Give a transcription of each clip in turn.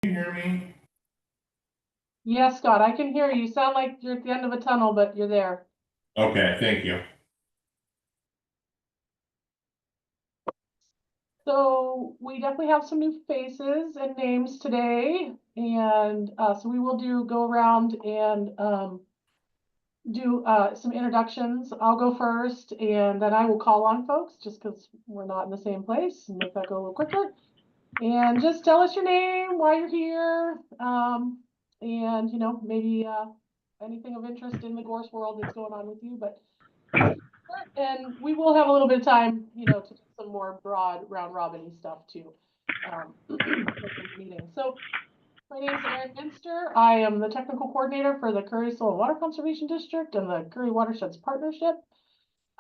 Can you hear me? Yes, Scott, I can hear you. You sound like you're at the end of a tunnel, but you're there. Okay, thank you. So we definitely have some new faces and names today. And so we will go around and do some introductions. I'll go first, and then I will call on folks just because we're not in the same place and make that go a little quicker. And just tell us your name, why you're here, and maybe anything of interest in the Gorse world that's going on with you. But and we will have a little bit of time, to do some more broad round robin stuff too. Meeting. So my name is Erin Minster. I am the technical coordinator for the Curry Soil and Water Conservation District and the Curry Watersheds Partnership.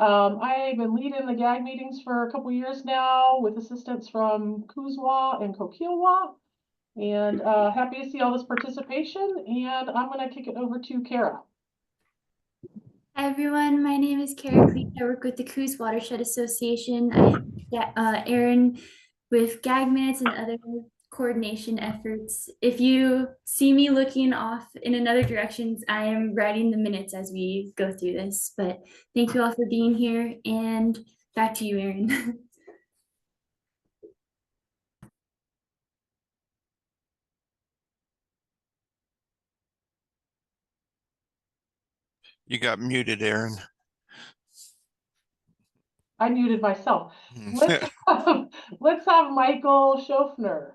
I've been leading the GAG meetings for a couple years now with assistance from Kuzwa and Coquillewa. And happy to see all this participation. And I'm going to kick it over to Kara. Hi everyone, my name is Kara Cleese. I work with the Coos Watershed Association. I Erin with GAG minutes and other coordination efforts. If you see me looking off in another directions, I am writing the minutes as we go through this. But thank you all for being here, and back to you, Erin. You got muted, Erin. I muted myself. Let's have Michael Schofner,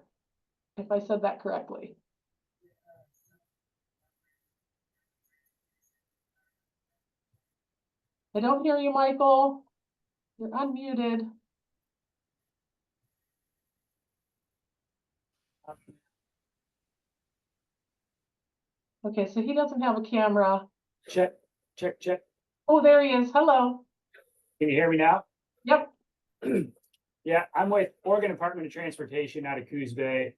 if I said that correctly. I don't hear you, Michael. You're unmuted. Okay, so he doesn't have a camera. Check, check, check. Oh, there he is. Hello. Can you hear me now? Yep. Yeah, I'm with Oregon Department of Transportation out of Coos Bay.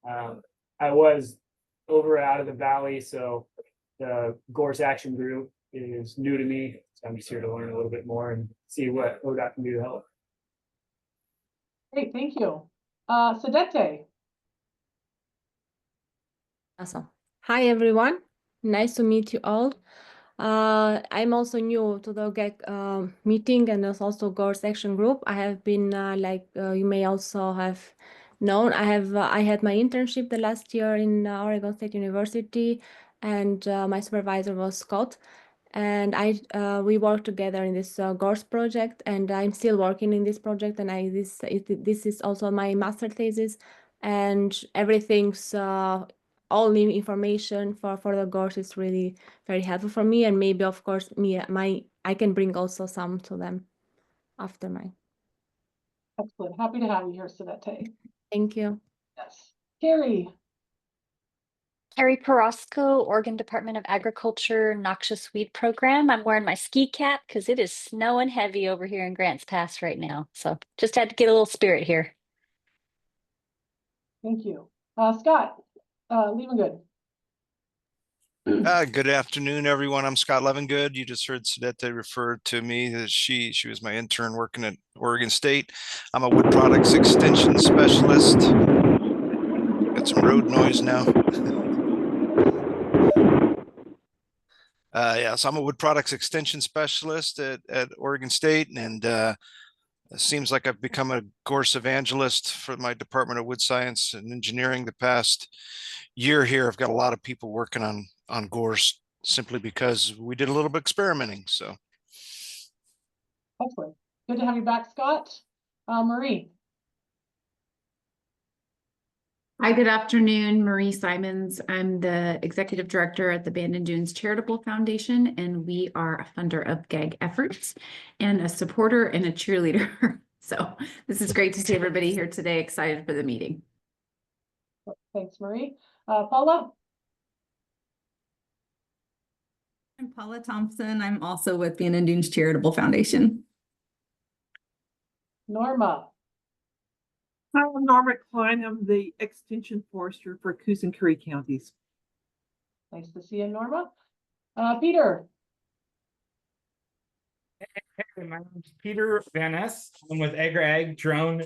I was over out of the valley, so the Gorse Action Group is new to me. So I'm just here to learn a little bit more and see what ODOT can do to help. Great, thank you. Sedete. Awesome. Hi, everyone. Nice to meet you all. I'm also new to the GAG meeting, and there's also Gorse Action Group. I have been, you may also have known, I had my internship the last year in Oregon State University, and my supervisor was Scott. And we worked together in this Gorse project, and I'm still working in this project. And this is also my master thesis, and everything's all new information for the Gorse is really very helpful for me. And maybe, of course, I can bring also some to them after mine. Excellent. Happy to have you here, Sedete. Thank you. Yes. Carrie. Carrie Perosco, Oregon Department of Agriculture Noxious Weed Program. I'm wearing my ski cap because it is snowing heavy over here in Grants Pass right now. So just had to get a little spirit here. Thank you. Scott, Levengood. Good afternoon, everyone. I'm Scott Levengood. You just heard Sedete refer to me that she was my intern working at Oregon State. I'm a wood products extension specialist. Got some road noise now. So I'm a wood products extension specialist at Oregon State, and it seems like I've become a Gorse evangelist for my Department of Wood Science and Engineering the past year here. I've got a lot of people working on Gorse simply because we did a little bit of experimenting. So Excellent. Good to have you back, Scott. Marie. Hi, good afternoon. Marie Simons. I'm the executive director at the Bandon Dunes Charitable Foundation, and we are a funder of GAG efforts and a supporter and a cheerleader. So this is great to see everybody here today. Excited for the meeting. Thanks, Marie. Paula. I'm Paula Thompson. I'm also with Bandon Dunes Charitable Foundation. Norma. Hi, I'm Norma Klein. I'm the Extension Forester for Coos and Curry counties. Nice to see you, Norma. Peter. Hey, my name's Peter Van Ness. I'm with Ag Drone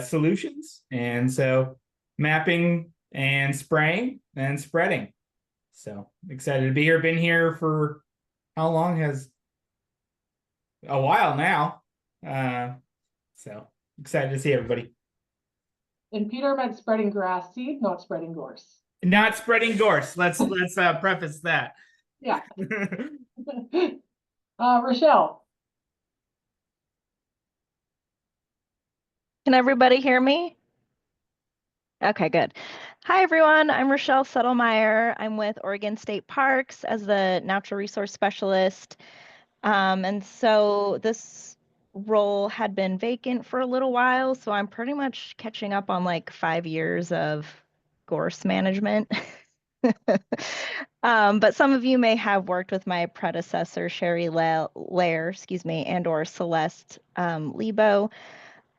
Solutions. And so mapping and spraying and spreading. So excited to be here. Been here for how long? Has a while now. So excited to see everybody. And Peter meant spreading grass seed, not spreading gorse. Not spreading gorse. Let's preface that. Yeah. Rochelle. Can everybody hear me? Okay, good. Hi, everyone. I'm Rochelle Settlemeyer. I'm with Oregon State Parks as the Natural Resource Specialist. And so this role had been vacant for a little while, so I'm pretty much catching up on like 5 years of gorse management. But some of you may have worked with my predecessor, Sherry Lair, and or Celeste Lebo.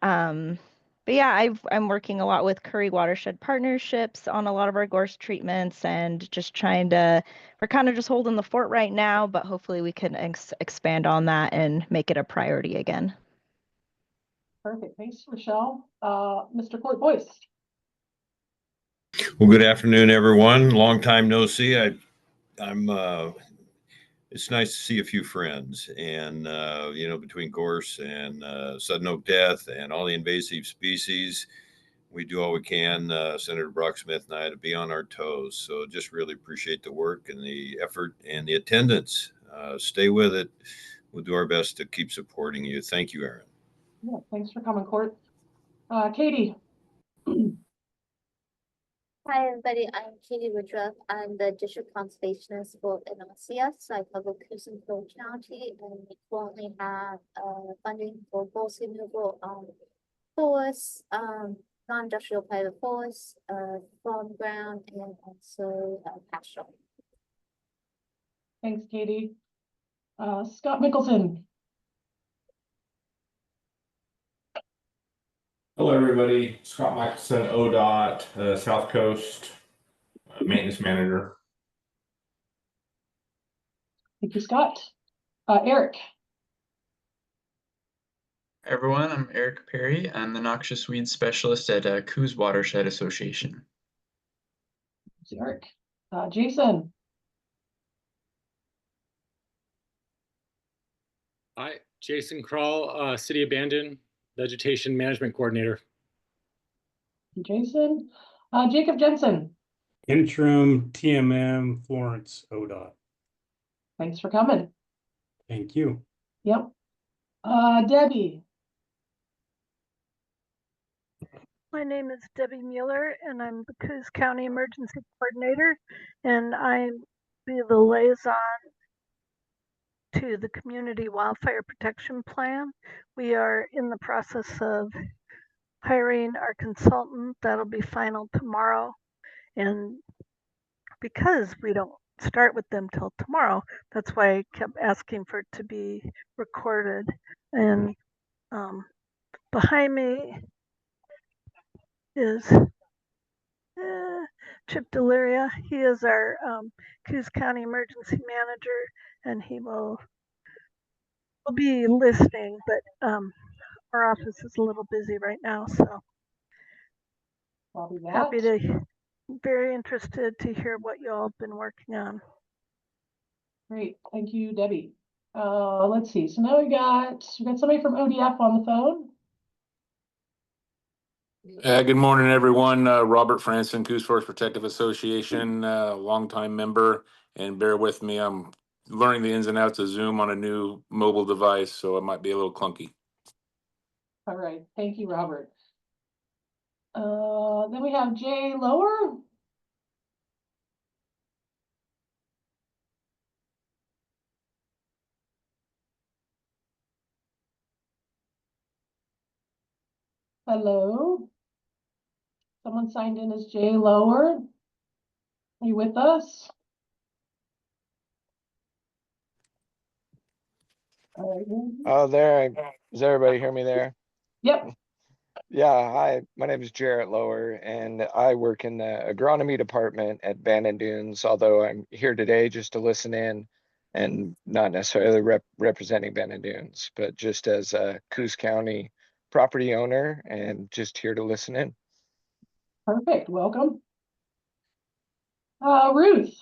But yeah, I'm working a lot with Curry Watershed Partnerships on a lot of our gorse treatments and just we're kind of just holding the fort right now, but hopefully we can expand on that and make it a priority again. Perfect. Thanks, Rochelle. Mr. Court Boyce. Well, good afternoon, everyone. Long time no see. It's nice to see a few friends, and between gorse and sudden oak death and all the invasive species, we do all we can, Senator Brock Smith and I, to be on our toes. So just really appreciate the work and the effort and the attendance. Stay with it. We'll do our best to keep supporting you. Thank you, Aaron. Yeah, thanks for coming, Court. Katie. Hi, everybody. I'm Katie Woodruff. I'm the District Conservationist for NRCS. I cover Coos and Crow County, and we currently have funding for gorse removal on forests, non-industrial private forests, farm ground, and also pasture. Thanks, Katie. Scott Mickelson. Hello, everybody. Scott Michelson, ODOT, South Coast Maintenance Manager. Thank you, Scott. Eric. Hi everyone, I'm Eric Perry. I'm the Noxious Weed Specialist at Coos Watershed Association. Thanks, Eric. Jason. Hi, Jason Kroll, City Abandoned Vegetation Management Coordinator. Jason. Jacob Jensen. Interim TMM Florence ODOT. Thanks for coming. Thank you. Yep. Debbie. My name is Debbie Mueller, and I'm the Coos County Emergency Coordinator, and I'm the liaison to the Community Wildfire Protection Plan. We are in the process of hiring our consultant. That'll be final tomorrow. And because we don't start with them till tomorrow, that's why I kept asking for it to be recorded. And behind me is Chip Deliria. He is our Coos County Emergency Manager, and he will be listening, but our office is a little busy right now, so very interested to hear what you all have been working on. Great, thank you, Debbie. Let's see. So now we got somebody from ODF on the phone. Good morning, everyone. Robert Franson, Coos Forest Protective Association, longtime member, and bear with me. I'm learning the ins and outs of Zoom on a new mobile device, so it might be a little clunky. All right, thank you, Robert. Then we have Jay Lower. Hello. Someone signed in as Jay Lower. Are you with us? Oh, there. Does everybody hear me there? Yep. Yeah, hi, my name is Jarrett Lower, and I work in the agronomy department at Bandon Dunes, although I'm here today just to listen in and not necessarily representing Bandon Dunes, but just as a Coos County property owner and just here to listen in. Perfect, welcome. Ruth.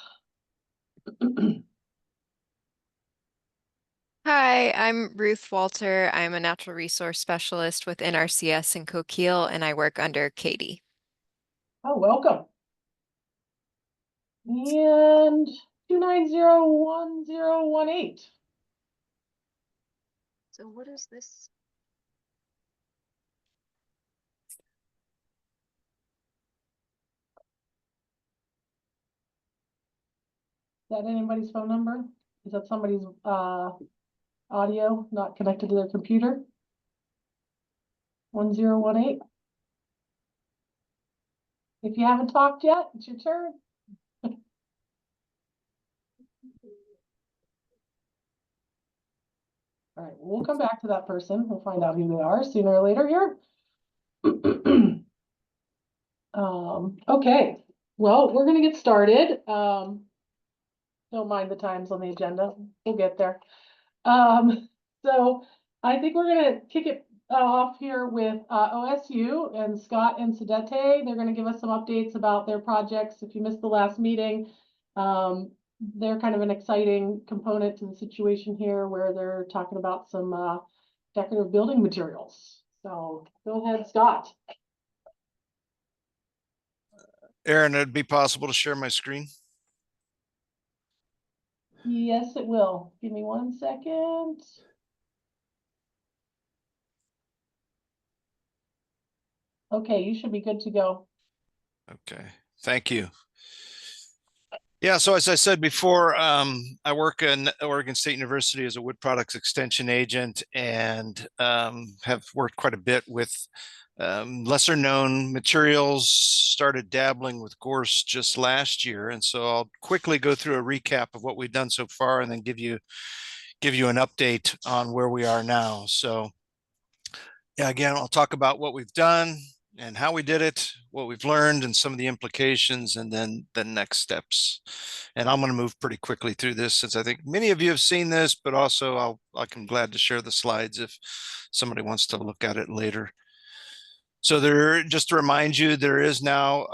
Hi, I'm Ruth Walter. I'm a natural resource specialist with NRCS in Coquille, and I work under Katie. Oh, welcome. And 2901018. So what is this? Is that anybody's phone number? Is that somebody's audio not connected to their computer? 1018. If you haven't talked yet, it's your turn. All right, we'll come back to that person. We'll find out who they are sooner or later here. Okay, well, we're gonna get started. Don't mind the times on the agenda. We'll get there. So I think we're gonna kick it off here with OSU and Scott and Sedete. They're gonna give us some updates about their projects. If you missed the last meeting, they're kind of an exciting component to the situation here where they're talking about some decorative building materials. So go ahead, Scott. Aaron, it'd be possible to share my screen? Yes, it will. Give me 1 second. Okay, you should be good to go. Okay, thank you. Yeah, so as I said before, I work in Oregon State University as a wood products extension agent and have worked quite a bit with lesser known materials, started dabbling with gorse just last year. And so I'll quickly go through a recap of what we've done so far and then give you an update on where we are now. So yeah, again, I'll talk about what we've done and how we did it, what we've learned and some of the implications, and then the next steps. And I'm going to move pretty quickly through this since I think many of you have seen this, but also I'm glad to share the slides if somebody wants to look at it later. So just to remind you, there is now,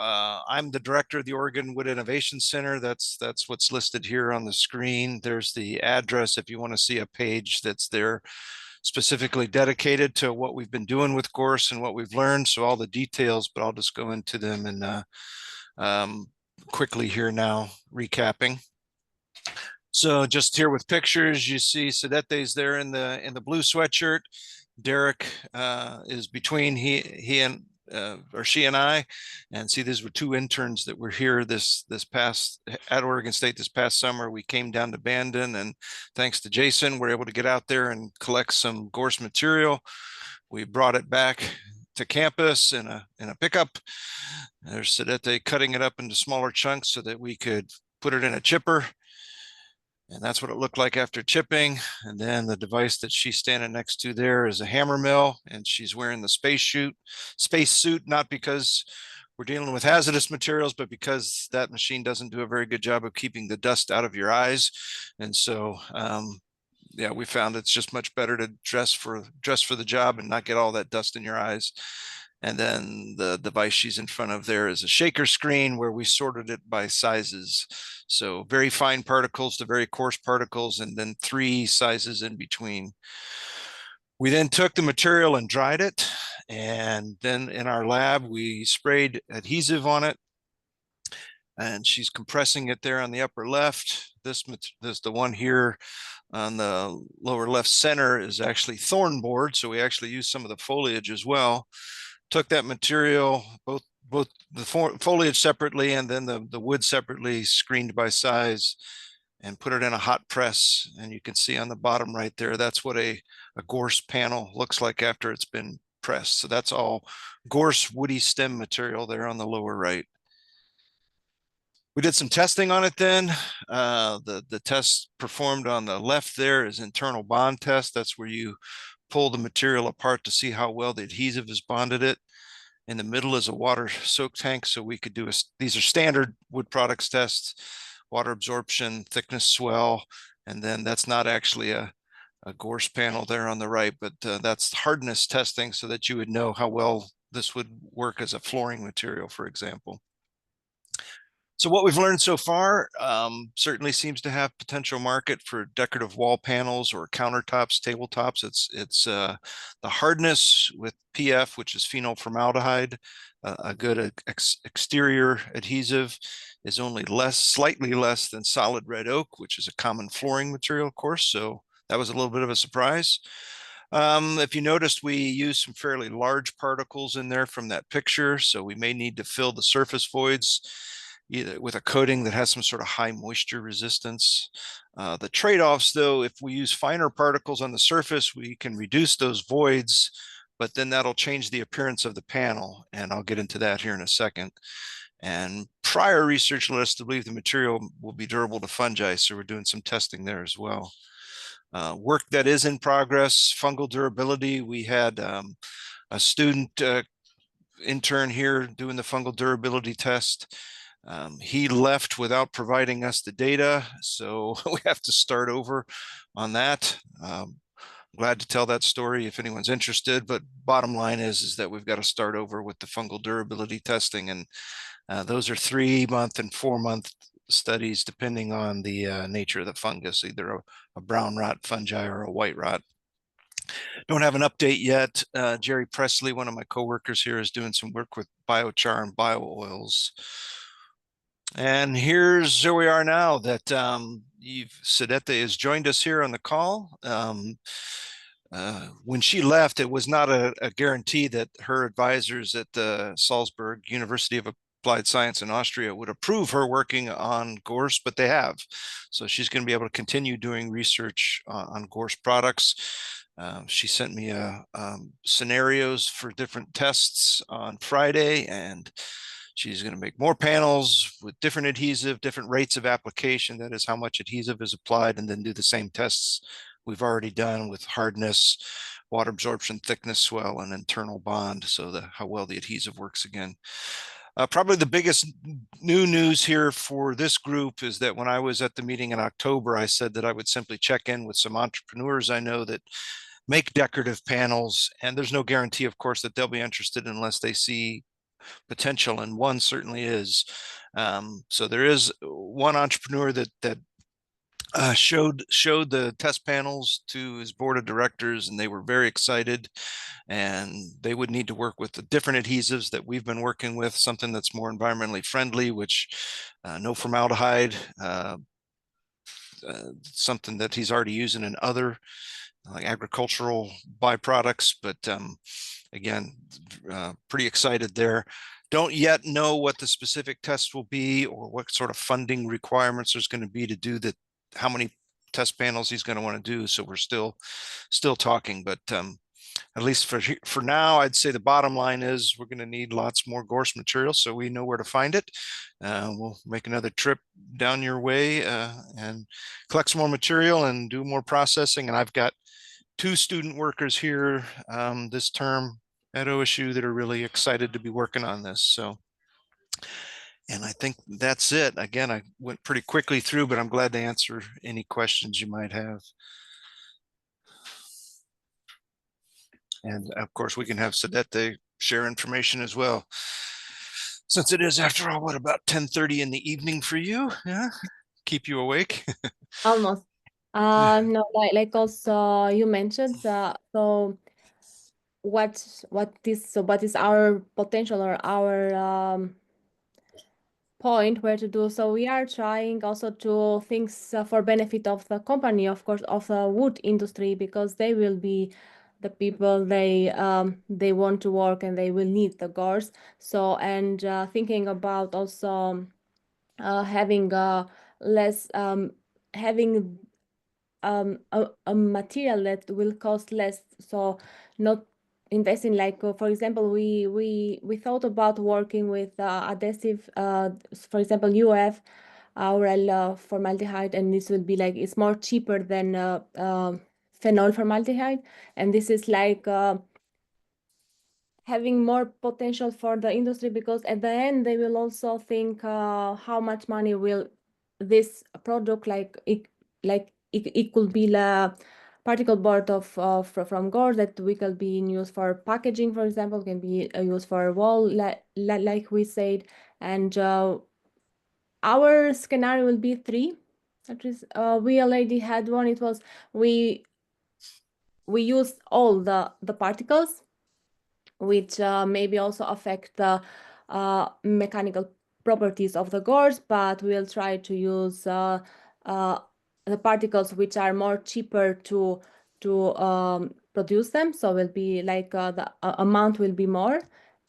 I'm the director of the Oregon Wood Innovation Center. That's what's listed here on the screen. There's the address if you want to see a page that's there specifically dedicated to what we've been doing with gorse and what we've learned. So all the details, but I'll just go into them and quickly here now, recapping. So just here with pictures, you see Sedete's there in the blue sweatshirt. Derek is between he and or she and I, and see these were two interns that were here this past at Oregon State this past summer. We came down to Bandon, and thanks to Jason, we're able to get out there and collect some gorse material. We brought it back to campus in a pickup. There's Sedete cutting it up into smaller chunks so that we could put it in a chipper. And that's what it looked like after chipping. And then the device that she's standing next to there is a hammer mill, and she's wearing the space suit, not because we're dealing with hazardous materials, but because that machine doesn't do a very good job of keeping the dust out of your eyes. And so, yeah, we found it's just much better to dress for the job and not get all that dust in your eyes. And then the device she's in front of there is a shaker screen where we sorted it by sizes. So very fine particles to very coarse particles, and then 3 sizes in between. We then took the material and dried it. And then in our lab, we sprayed adhesive on it. And she's compressing it there on the upper left. This the one here on the lower left center is actually thorn board. So we actually used some of the foliage as well. Took that material, both the foliage separately and then the wood separately, screened by size, and put it in a hot press. And you can see on the bottom right there, that's what a gorse panel looks like after it's been pressed. So that's all gorse woody stem material there on the lower right. We did some testing on it then. The test performed on the left there is internal bond test. That's where you pull the material apart to see how well the adhesive has bonded it. In the middle is a water soak tank. So we could do these are standard wood products tests, water absorption, thickness, swell. And then that's not actually a gorse panel there on the right, but that's hardness testing so that you would know how well this would work as a flooring material, for example. So what we've learned so far certainly seems to have potential market for decorative wall panels or countertops, tabletops. It's the hardness with PF, which is phenol formaldehyde, a good exterior adhesive, is only slightly less than solid red oak, which is a common flooring material, of course. So that was a little bit of a surprise. If you noticed, we used some fairly large particles in there from that picture, so we may need to fill the surface voids either with a coating that has some sort of high moisture resistance. The trade-offs, though, if we use finer particles on the surface, we can reduce those voids, but then that'll change the appearance of the panel, and I'll get into that here in a second. And prior research led us to believe the material will be durable to fungi, so we're doing some testing there as well. Work that is in progress, fungal durability. We had a student intern here doing the fungal durability test. He left without providing us the data, so we have to start over on that. Glad to tell that story if anyone's interested, but bottom line is that we've got to start over with the fungal durability testing, and those are 3-month and 4-month studies depending on the nature of the fungus, either a brown rot fungi or a white rot. Don't have an update yet. Jerry Presley, one of my coworkers here, is doing some work with biochar and bio-oils. And here's where we are now that Sedette has joined us here on the call. When she left, it was not a guarantee that her advisors at the Salzburg University of Applied Science in Austria would approve her working on Gorse, but they have. So she's going to be able to continue doing research on Gorse products. She sent me scenarios for different tests on Friday, and she's going to make more panels with different adhesive, different rates of application. That is how much adhesive is applied, and then do the same tests we've already done with hardness, water absorption, thickness, swell, and internal bond. So how well the adhesive works again. Probably the biggest new news here for this group is that when I was at the meeting in October, I said that I would simply check in with some entrepreneurs I know that make decorative panels, and there's no guarantee, of course, that they'll be interested unless they see potential, and one certainly is. So there is one entrepreneur that showed the test panels to his board of directors, and they were very excited, and they would need to work with the different adhesives that we've been working with, something that's more environmentally friendly, which no formaldehyde, something that he's already using in other agricultural byproducts. But again, pretty excited there. Don't yet know what the specific tests will be or what sort of funding requirements there's going to be to do how many test panels he's going to want to do. So we're still talking, but at least for now, I'd say the bottom line is we're going to need lots more Gorse material, so we know where to find it. We'll make another trip down your way and collect some more material and do more processing. And I've got 2 student workers here this term at OSU that are really excited to be working on this. So, and I think that's it. Again, I went pretty quickly through, but I'm glad to answer any questions you might have. And of course, we can have Sedette share information as well. Since it is, after all, what, about 10:30 in the evening for you? Yeah, keep you awake. Almost. No, like also you mentioned, so what is our potential or our point where to do? So we are trying also to things for benefit of the company, of course, of the wood industry, because they will be the people they want to work and they will need the gorse. So, and thinking about also having less having a material that will cost less, so not investing, like for example, we thought about working with adhesive, for example, UF oral formaldehyde, and this will be like, it's more cheaper than phenol formaldehyde, and this is like having more potential for the industry, because at the end they will also think how much money will this product, it could be the particle board from Gorse that we can be used for packaging, for example, can be used for a wall, like we said, and our scenario will be 3. That is, we already had one. It was we used all the particles, which maybe also affect the mechanical properties of the gorse, but we'll try to use the particles which are more cheaper to produce them. So will be like the amount will be more,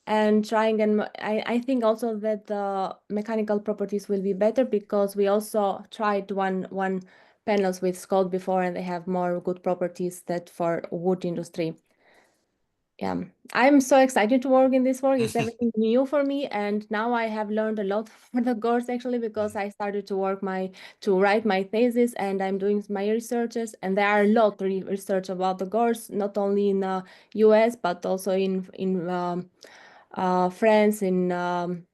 and trying, and I think also that the mechanical properties will be better because we also tried one panels with Scott before, and they have more good properties that for wood industry. Yeah, I'm so excited to work in this work. It's everything new for me, and now I have learned a lot for the gorse actually, because I started to write my thesis, and I'm doing my researches, and there are a lot of research about the gorse, not only in US but also in France, in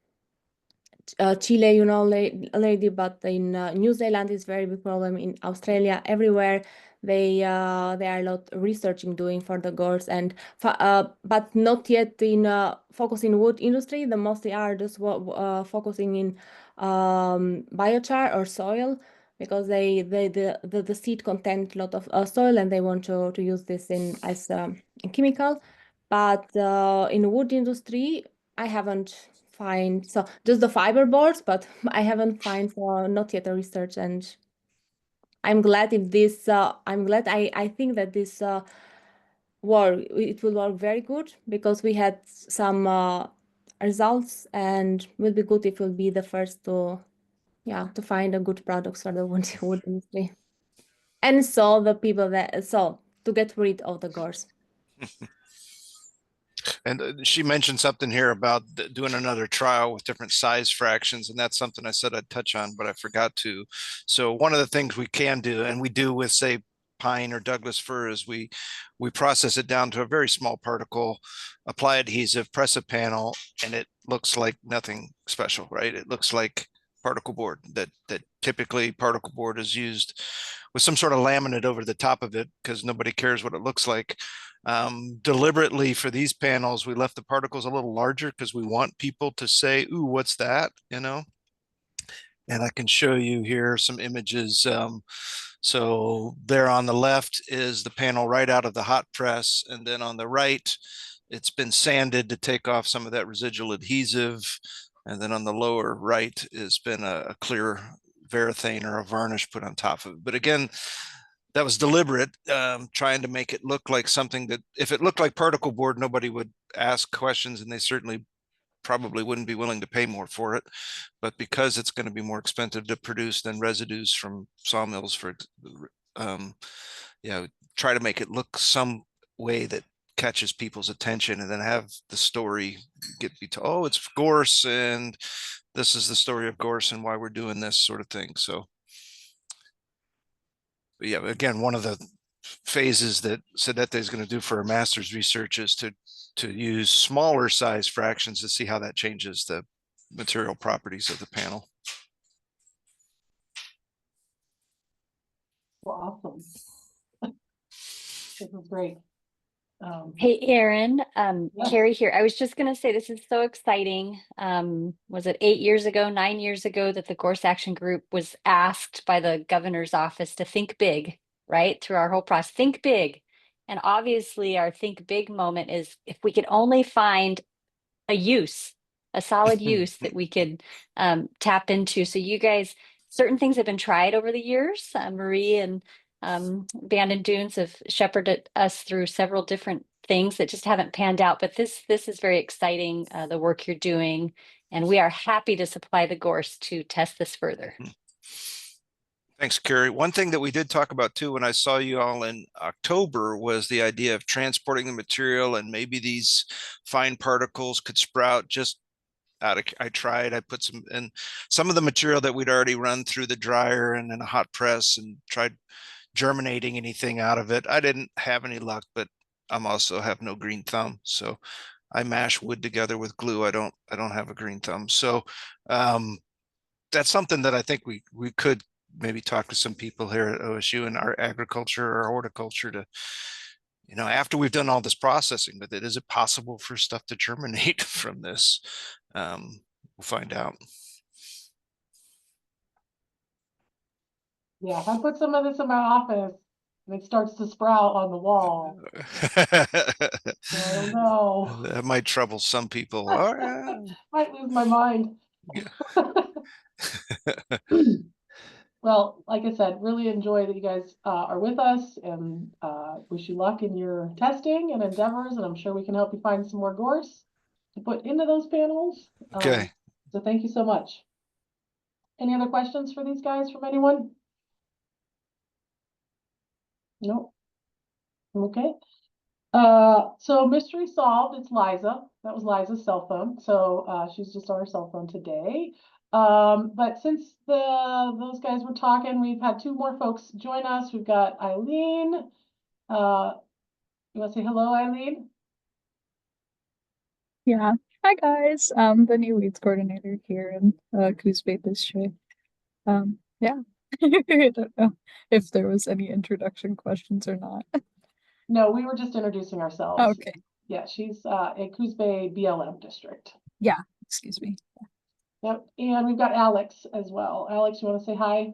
Chile, you know, lady, but in New Zealand is very big problem. In Australia, everywhere they are a lot researching doing for the gorse, and but not yet in focusing wood industry. The mostly are just focusing in biochar or soil, because the seed contains a lot of soil, and they want to use this in as a chemical. But in wood industry, I haven't find so just the fiber boards, but I haven't find not yet a research, and I'm glad if this I think that this it will work very good, because we had some results, and will be good if we'll be the first to find a good products for the wood industry, and so the people to get rid of the gorse. And she mentioned something here about doing another trial with different size fractions, and that's something I said I'd touch on, but I forgot to. So one of the things we can do, and we do with, say, pine or Douglas fir, is we process it down to a very small particle, apply adhesive, press a panel, and it looks like nothing special, right? It looks like particle board. That typically particle board is used with some sort of laminate over the top of it, because nobody cares what it looks like. Deliberately for these panels, we left the particles a little larger because we want people to say, "Ooh, what's that?" You know. And I can show you here some images. So there on the left is the panel right out of the hot press, and then on the right, it's been sanded to take off some of that residual adhesive, and then on the lower right has been a clear varathane or a varnish put on top of it. But again, that was deliberate, trying to make it look like something that, if it looked like particle board, nobody would ask questions, and they certainly probably wouldn't be willing to pay more for it. But because it's going to be more expensive to produce than residues from sawmills, try to make it look some way that catches people's attention, and then have the story get be told, oh, it's gorse, and this is the story of gorse and why we're doing this sort of thing. So yeah, again, one of the phases that Sedete is going to do for her master's research is to use smaller size fractions to see how that changes the material properties of the panel. Well, awesome. This is great. Hey, Erin, yes. Carrie here. I was just going to say, this is so exciting. Was it 8 years ago, 9 years ago, that the Gorse Action Group was asked by the governor's office to think big, right? Through our whole process, think big. And obviously our think big moment is if we could only find a solid use that we could tap into. So you guys, certain things have been tried over the years. Marie and Bandon Dunes have shepherded us through several different things that just haven't panned out. But this is very exciting, the work you're doing, and we are happy to supply the gorse to test this further. Thanks, Carrie. One thing that we did talk about too, when I saw you all in October, was the idea of transporting the material, and maybe these fine particles could sprout just out of, I put some of the material that we'd already run through the dryer and in a hot press and tried germinating anything out of it. I didn't have any luck, but I'm also have no green thumb. So I mash wood together with glue. I don't have a green thumb. So that's something that I think we could maybe talk to some people here at OSU in our agriculture or horticulture to, after we've done all this processing with it, is it possible for stuff to germinate from this? We'll find out. Yeah, if I put some of this in my office and it starts to sprout on the wall, I don't know. That might trouble some people. All right. Might lose my mind. Well, like I said, really enjoy that you guys are with us, and wish you luck in your testing and endeavors. And I'm sure we can help you find some more gorse to put into those panels. Okay. So thank you so much. Any other questions for these guys from anyone? No. Okay. So mystery solved. It's Liza. That was Liza's cell phone. So she's just on her cell phone today. But since those guys were talking, we've had two more folks join us. We've got Eileen. You want to say hello, Eileen? Yeah. Hi guys. The new leads coordinator here in Coos Bay District. Yeah. I don't know if there was any introduction questions or not. No, we were just introducing ourselves. Okay. Yeah, she's a Coos Bay BLM district. Yeah, excuse me. Yep, and we've got Alex as well. Alex, you want to say hi?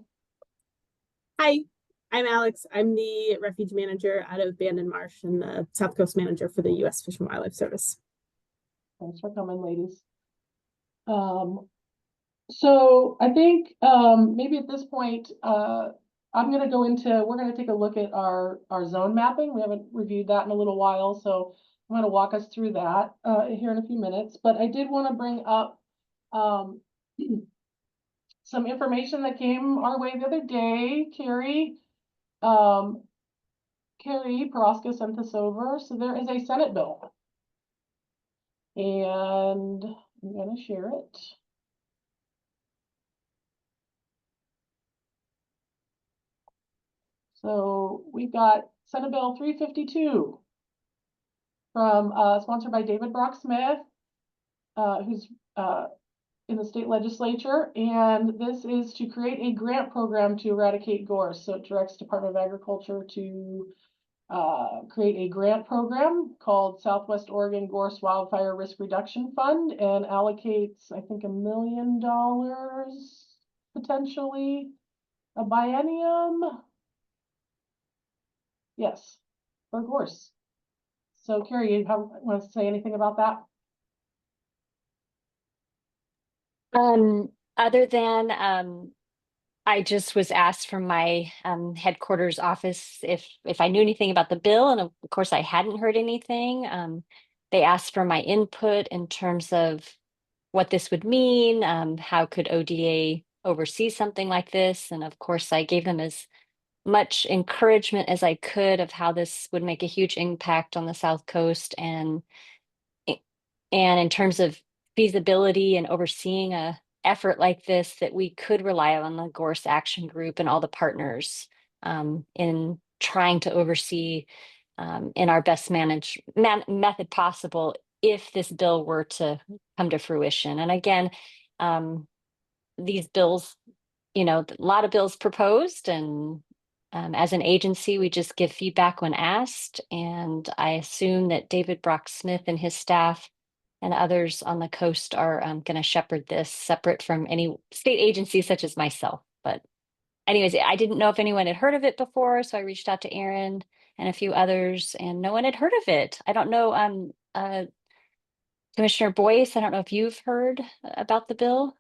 Hi, I'm Alex. I'm the refuge manager out of Bandon Marsh and the South Coast manager for the U.S. Fish and Wildlife Service. Thanks for coming, ladies. So I think maybe at this point, I'm going to go into, we're going to take a look at our zone mapping. We haven't reviewed that in a little while, so I'm going to walk us through that here in a few minutes. But I did want to bring up some information that came our way the other day. Carrie Paraska sent this over. So there is a Senate bill, and I'm going to share it. So we've got Senate Bill 352 from sponsored by David Brock Smith, who's in the state legislature, and this is to create a grant program to eradicate gorse. So it directs Department of Agriculture to create a grant program called Southwest Oregon Gorse Wildfire Risk Reduction Fund, and allocates, I think, $1 million potentially a biennium. Yes, for gorse. So Carrie, you want to say anything about that? Other than I just was asked from my headquarters office if I knew anything about the bill, and of course I hadn't heard anything. They asked for my input in terms of what this would mean, how could ODA oversee something like this, and of course I gave them as much encouragement as I could of how this would make a huge impact on the South Coast, and in terms of feasibility and overseeing a effort like this, that we could rely on the Gorse Action Group and all the partners in trying to oversee in our best method possible if this bill were to come to fruition. And again, these bills, a lot of bills proposed, and as an agency, we just give feedback when asked. And I assume that David Brock Smith and his staff and others on the coast are going to shepherd this separate from any state agency such as myself. But anyways, I didn't know if anyone had heard of it before, so I reached out to Aaron and a few others, and no one had heard of it. I don't know, Commissioner Boyce, I don't know if you've heard about the bill.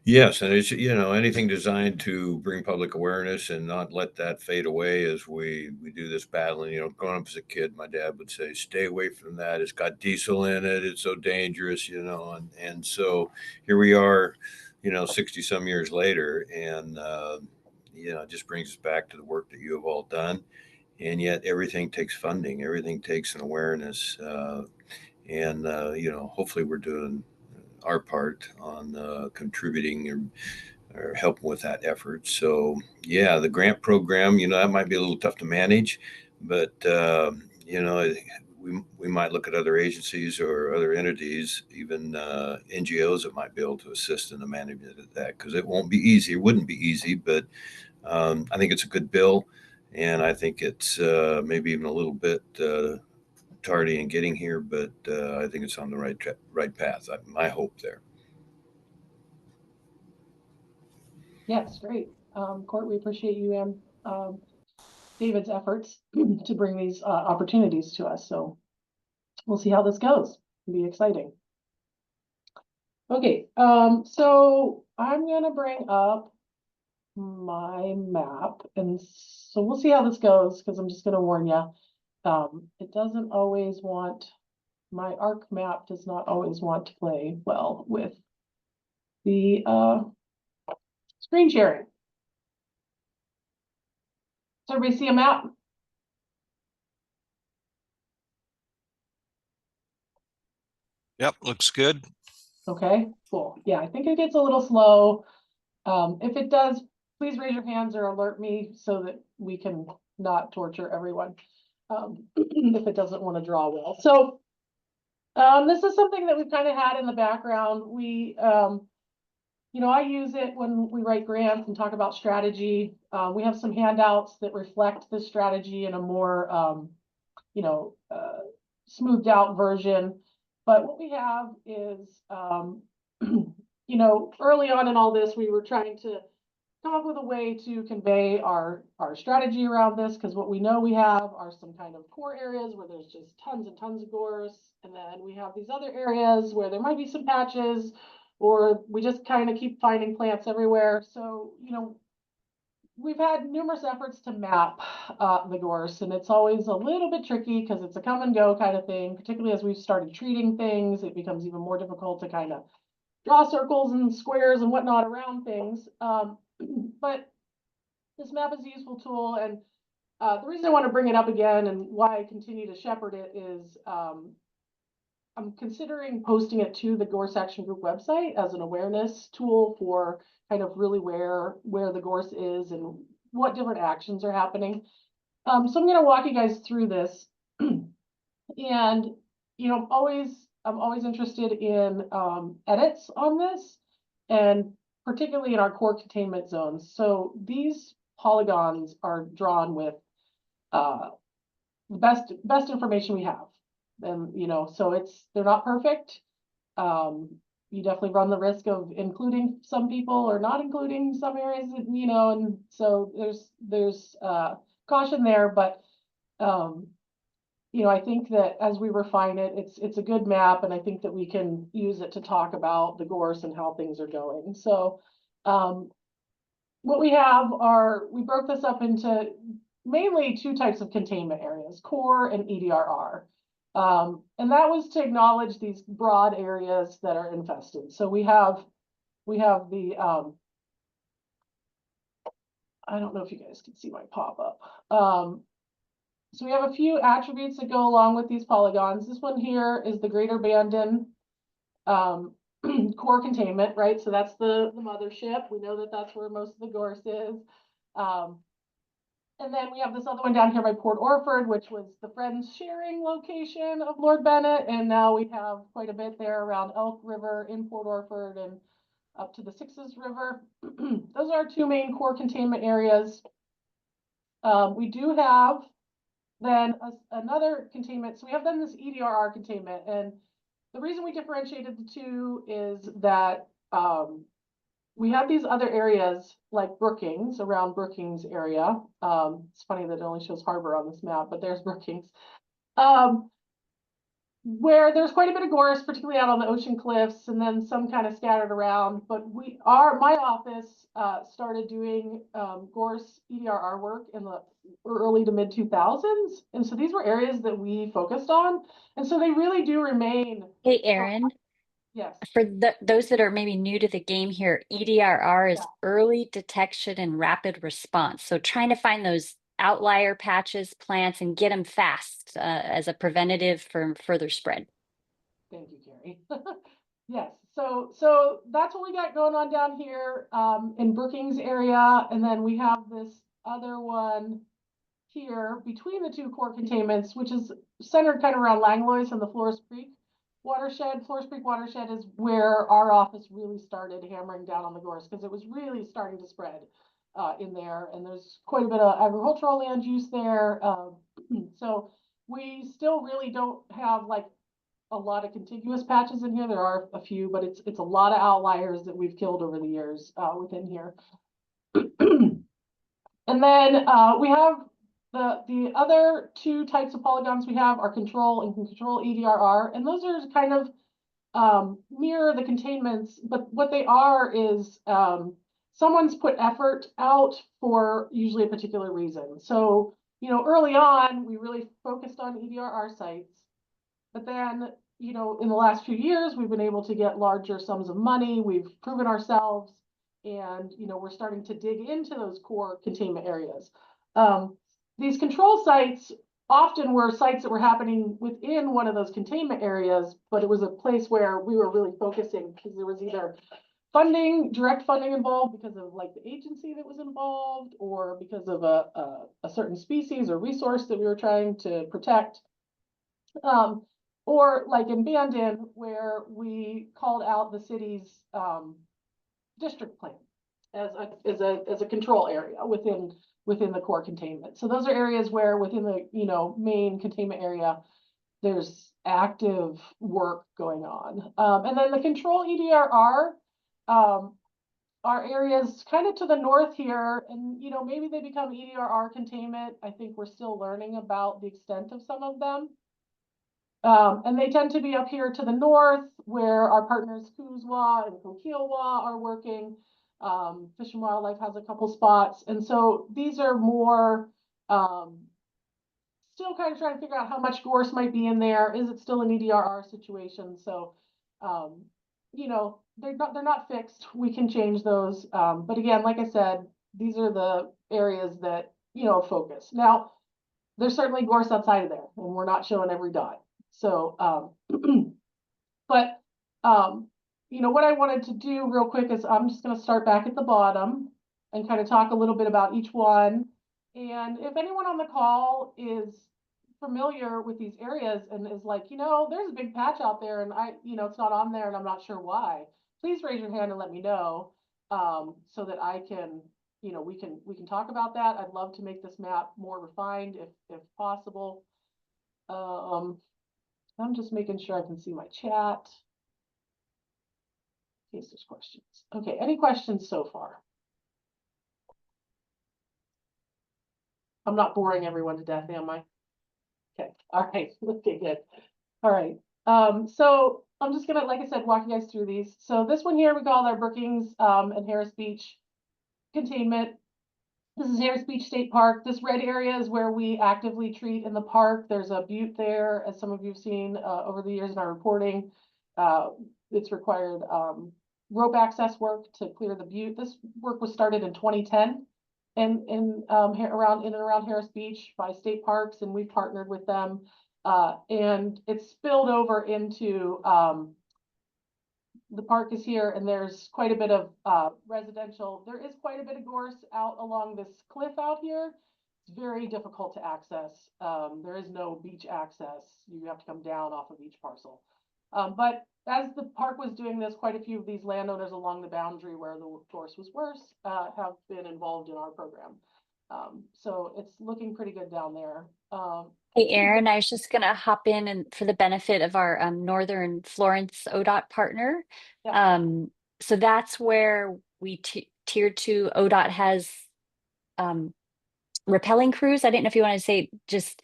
Yes, and it's, anything designed to bring public awareness and not let that fade away as we do this battling. Growing up as a kid, my dad would say, stay away from that. It's got diesel in it. It's so dangerous, and so here we are, 60 some years later, and, it just brings us back to the work that you have all done. And yet everything takes funding, everything takes an awareness. And hopefully we're doing our part on contributing or helping with that effort. So yeah, the grant program, that might be a little tough to manage, but we might look at other agencies or other entities, even NGOs that might be able to assist in the management of that, because it won't be easy. It wouldn't be easy, but I think it's a good bill, and I think it's maybe even a little bit tardy in getting here, but I think it's on the right path. My hope there. Yes, great. Court, we appreciate you and David's efforts to bring these opportunities to us. So we'll see how this goes. It'll be exciting. Okay, so I'm gonna bring up my map, and so we'll see how this goes, because I'm just gonna warn you, it doesn't always want, my ARC map does not always want to play well with the screen sharing. Does everybody see a map? Yep, looks good. Okay, cool. Yeah, I think it gets a little slow. If it does, please raise your hands or alert me so that we can not torture everyone if it doesn't want to draw well. So this is something that we've kind of had in the background. We, you know, I use it when we write grants and talk about strategy. We have some handouts that reflect this strategy in a more, you know, smoothed out version. But what we have is, you know, early on in all this, we were trying to come up with a way to convey our strategy around this, because what we know we have are some kind of core areas where there's just tons and tons of gorse, and then we have these other areas where there might be some patches, or we just kind of keep finding plants everywhere. So, you know, we've had numerous efforts to map the gorse, and it's always a little bit tricky because it's a come and go kind of thing, particularly as we've started treating things. It becomes even more difficult to kind of draw circles and squares and whatnot around things. But this map is a useful tool, and the reason I want to bring it up again and why I continue to shepherd it is I'm considering posting it to the Gorse Action Group website as an awareness tool for kind of really where the gorse is and what different actions are happening. So I'm going to walk you guys through this. And, you know, I'm always interested in edits on this, and particularly in our core containment zones. So these polygons are drawn with the best information we have. And, you know, so they're not perfect. You definitely run the risk of including some people or not including some areas, you know, and so there's caution there, but you know, I think that as we refine it, it's a good map, and I think that we can use it to talk about the gorse and how things are going. So what we have we broke this up into mainly two types of containment areas, core and EDRR. And that was to acknowledge these broad areas that are infested. So we have the, I don't know if you guys can see my pop-up. So we have a few attributes that go along with these polygons. This one here is the Greater Bandon core containment, right? So that's the mothership. We know that that's where most of the gorse is. And then we have this other one down here by Port Orford, which was the friends sharing location of Lord Bennett. And now we have quite a bit there around Elk River in Port Orford and up to the Sixes River. Those are our two main core containment areas. We do have then another containment. So we have then this EDRR containment. And the reason we differentiated the two is that we have these other areas like Brookings, around Brookings area. It's funny that it only shows Harbor on this map, but there's Brookings. Where there's quite a bit of gorse, particularly out on the ocean cliffs, and then some kind of scattered around. But my office started doing gorse EDRR work in the early to mid 2000s. And so these were areas that we focused on. And so they really do remain. Hey, Erin. Yes. For those that are maybe new to the game here, EDRR is early detection and rapid response. So trying to find those outlier patches, plants, and get them fast as a preventative for further spread. Thank you, Carrie. Yes, so that's what we got going on down here in Brookings area. And then we have this other one here between the two core containments, which is centered kind of around Langlois and the Flores Creek watershed. Flores Creek watershed is where our office really started hammering down on the gorse, because it was really starting to spread in there. And there's quite a bit of agricultural land use there. So we still really don't have like a lot of contiguous patches in here. There are a few, but it's a lot of outliers that we've killed over the years within here. And then we have the other two types of polygons we have are control and control EDRR, and those are kind of mirror the containments, but what they are is someone's put effort out for usually a particular reason. So, you know, early on, we really focused on EDRR sites, but then, you know, in the last few years, we've been able to get larger sums of money. We've proven ourselves, and, you know, we're starting to dig into those core containment areas. These control sites often were sites that were happening within one of those containment areas, but it was a place where we were really focusing because there was either funding, direct funding involved because of like the agency that was involved, or because of a certain species or resource that we were trying to protect. Or like in Bandon, where we called out the city's district plan as a control area within the core containment. So those are areas where within the, you know, main containment area, there's active work going on. And then the control EDRR are areas kind of to the north here, and, you know, maybe they become EDRR containment. I think we're still learning about the extent of some of them. And they tend to be up here to the north, where our partners Kuzwa and Kokilwa are working. Fish and Wildlife has a couple spots. And so these are more still kind of trying to figure out how much gorse might be in there. Is it still an EDRR situation? So, you know, they're not fixed. We can change those. But again, like I said, these are the areas that, you know, focus. Now, there's certainly gorse outside of there, and we're not showing every dot. So, but, you know, what I wanted to do real quick is I'm just going to start back at the bottom and kind of talk a little bit about each one. And if anyone on the call is familiar with these areas and is like, you know, there's a big patch out there and you know, it's not on there and I'm not sure why, please raise your hand and let me know, so that I can, you know, we can talk about that. I'd love to make this map more refined if possible. I'm just making sure I can see my chat in case there's questions. Okay, any questions so far? I'm not boring everyone to death, am I? Okay, all right, okay, good. All right, so I'm just gonna, like I said, walk you guys through these. So this one here, we call our Brookings and Harris Beach containment. This is Harris Beach State Park. This red area is where we actively treat in the park. There's a butte there, as some of you have seen over the years in our reporting. It's required rope access work to clear the butte. This work was started in 2010 and around Harris Beach by state parks, and we've partnered with them. And it's spilled over into the park is here, and there's quite a bit of residential. There is quite a bit of gorse out along this cliff out here. It's very difficult to access. There is no beach access. You have to come down off of each parcel. But as the park was doing this, quite a few of these landowners along the boundary where the gorse was worse have been involved in our program. So it's looking pretty good down there. Hey, Erin, I was just going to hop in and for the benefit of our Northern Florence ODOT partner. Yeah. So that's where we tier 2 ODOT has rappelling crews. I didn't know if you want to say just,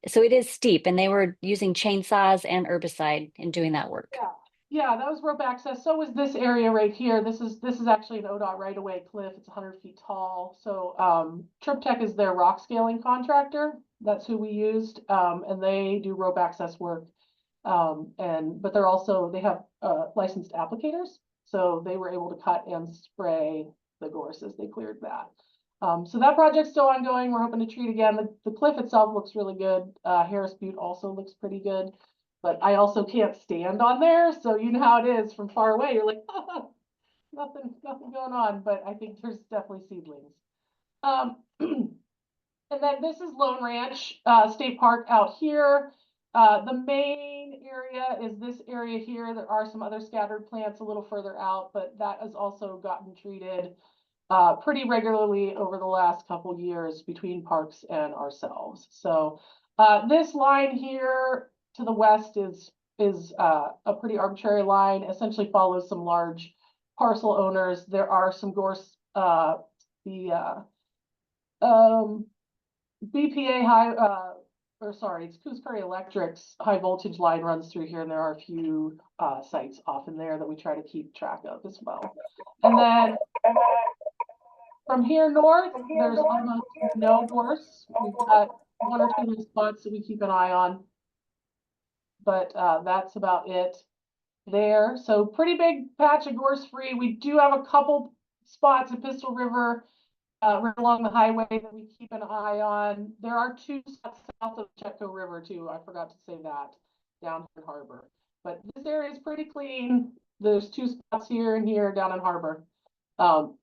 so it is steep, and they were using chainsaws and herbicide in doing that work. Yeah, that was rope access. So was this area right here. This is actually an ODOT right away cliff. It's 100 feet tall. So TripTech is their rock scaling contractor. That's who we used, and they do rope access work. But they're also, they have licensed applicators, so they were able to cut and spray the gorse as they cleared that. So that project's still ongoing. We're hoping to treat again. The cliff itself looks really good. Harris Butte also looks pretty good. But I also can't stand on there, so you know how it is from far away. You're like, oh, nothing going on. But I think there's definitely seedlings. And then this is Lone Ranch State Park out here. The main area is this area here. There are some other scattered plants a little further out, but that has also gotten treated pretty regularly over the last couple years between parks and ourselves. So this line here to the west is a pretty arbitrary line, essentially follows some large parcel owners. There are some gorse, the BPA high, or sorry, it's Coos Curry Electric's high voltage line runs through here, and there are a few sites off in there that we try to keep track of as well. And then from here north, there's almost no gorse. We've got one or two little spots that we keep an eye on, but that's about it there. So pretty big patch of gorse free. We do have a couple spots at Pistol River right along the highway that we keep an eye on. There are two spots south of Chetco River too. I forgot to say that, down in Harbor. But this area is pretty clean. There's two spots here and here down in Harbor. So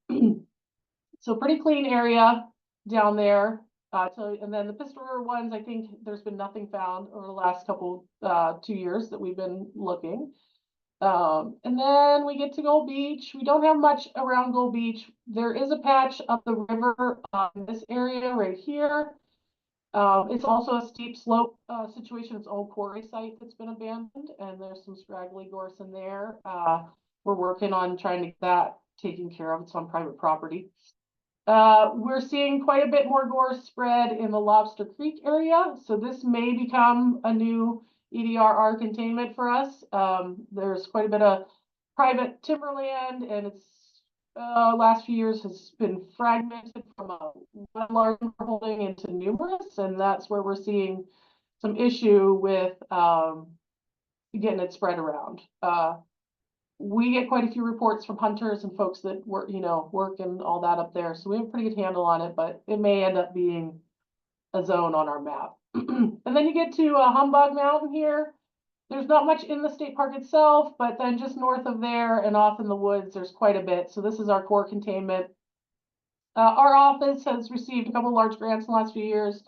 pretty clean area down there. And then the Pistol River ones, I think there's been nothing found over the last couple 2 years that we've been looking. And then we get to Gold Beach. We don't have much around Gold Beach. There is a patch up the river in this area right here. It's also a steep slope situation. It's an old quarry site that's been abandoned, and there's some scraggly gorse in there. We're working on trying to get that taken care of. It's on private property. We're seeing quite a bit more gorse spread in the Lobster Creek area. So this may become a new EDRR containment for us. There's quite a bit of private timberland, and it's last few years has been fragmented from one large holding into numerous, and that's where we're seeing some issue with getting it spread around. We get quite a few reports from hunters and folks that work, work and all that up there. So we have a pretty good handle on it, but it may end up being a zone on our map. And then you get to Humbug Mountain here. There's not much in the state park itself, but then just north of there and off in the woods, there's quite a bit. So this is our core containment. Our office has received a couple of large grants in the last few years,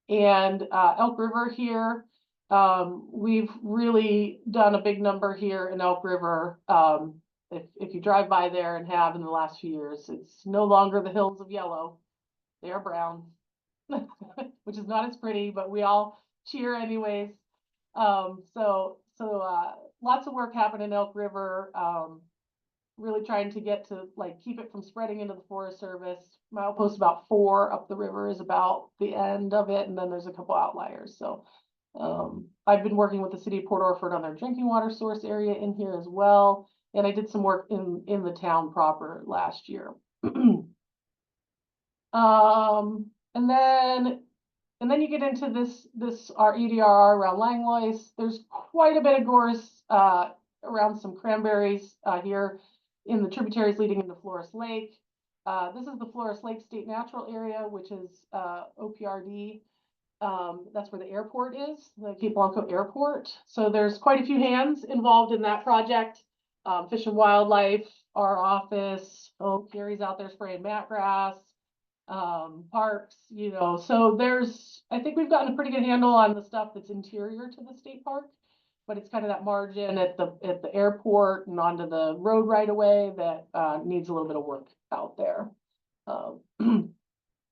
and Elk River here. We've really done a big number here in Elk River. If you drive by there and have in the last few years, it's no longer the hills of yellow. They are brown, which is not as pretty, but we all cheer anyways. So lots of work happening in Elk River. Really trying to get to keep it from spreading into the Forest Service. Milepost about 4 up the river is about the end of it, and then there's a couple outliers. So I've been working with the city of Port Orford on their drinking water source area in here as well. And I did some work in the town proper last year. And then you get into this our EDRR around Langlois. There's quite a bit of gorse around some cranberries here in the tributaries leading into Flores Lake. This is the Flores Lake State Natural Area, which is OPRD. That's where the airport is, the Cape Blanco Airport. So there's quite a few hands involved in that project. Fish and Wildlife, our office, Gary's out there spraying mat grass, parks, so I think we've gotten a pretty good handle on the stuff that's interior to the state park, but it's kind of that margin at the airport and onto the road right away that needs a little bit of work out there.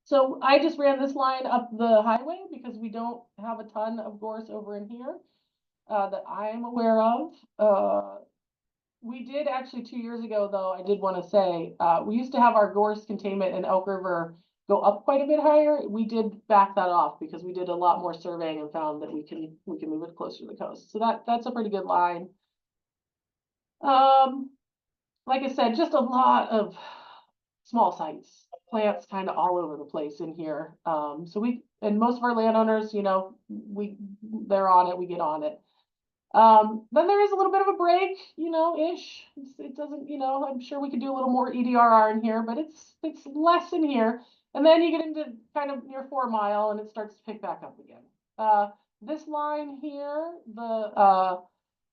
So I just ran this line up the highway because we don't have a ton of gorse over in here that I'm aware of. We did actually 2 years ago, though, I did want to say, we used to have our gorse containment in Elk River go up quite a bit higher. We did back that off because we did a lot more surveying and found that we can move it closer to the coast. So that's a pretty good line. Like I said, just a lot of small sites. Plants kind of all over the place in here. And most of our landowners, they're on it, we get on it. Then there is a little bit of a break, ish. It doesn't, I'm sure we could do a little more EDRR in here, but it's less in here. And then you get into kind of near 4 Mile and it starts to pick back up again. This line here, the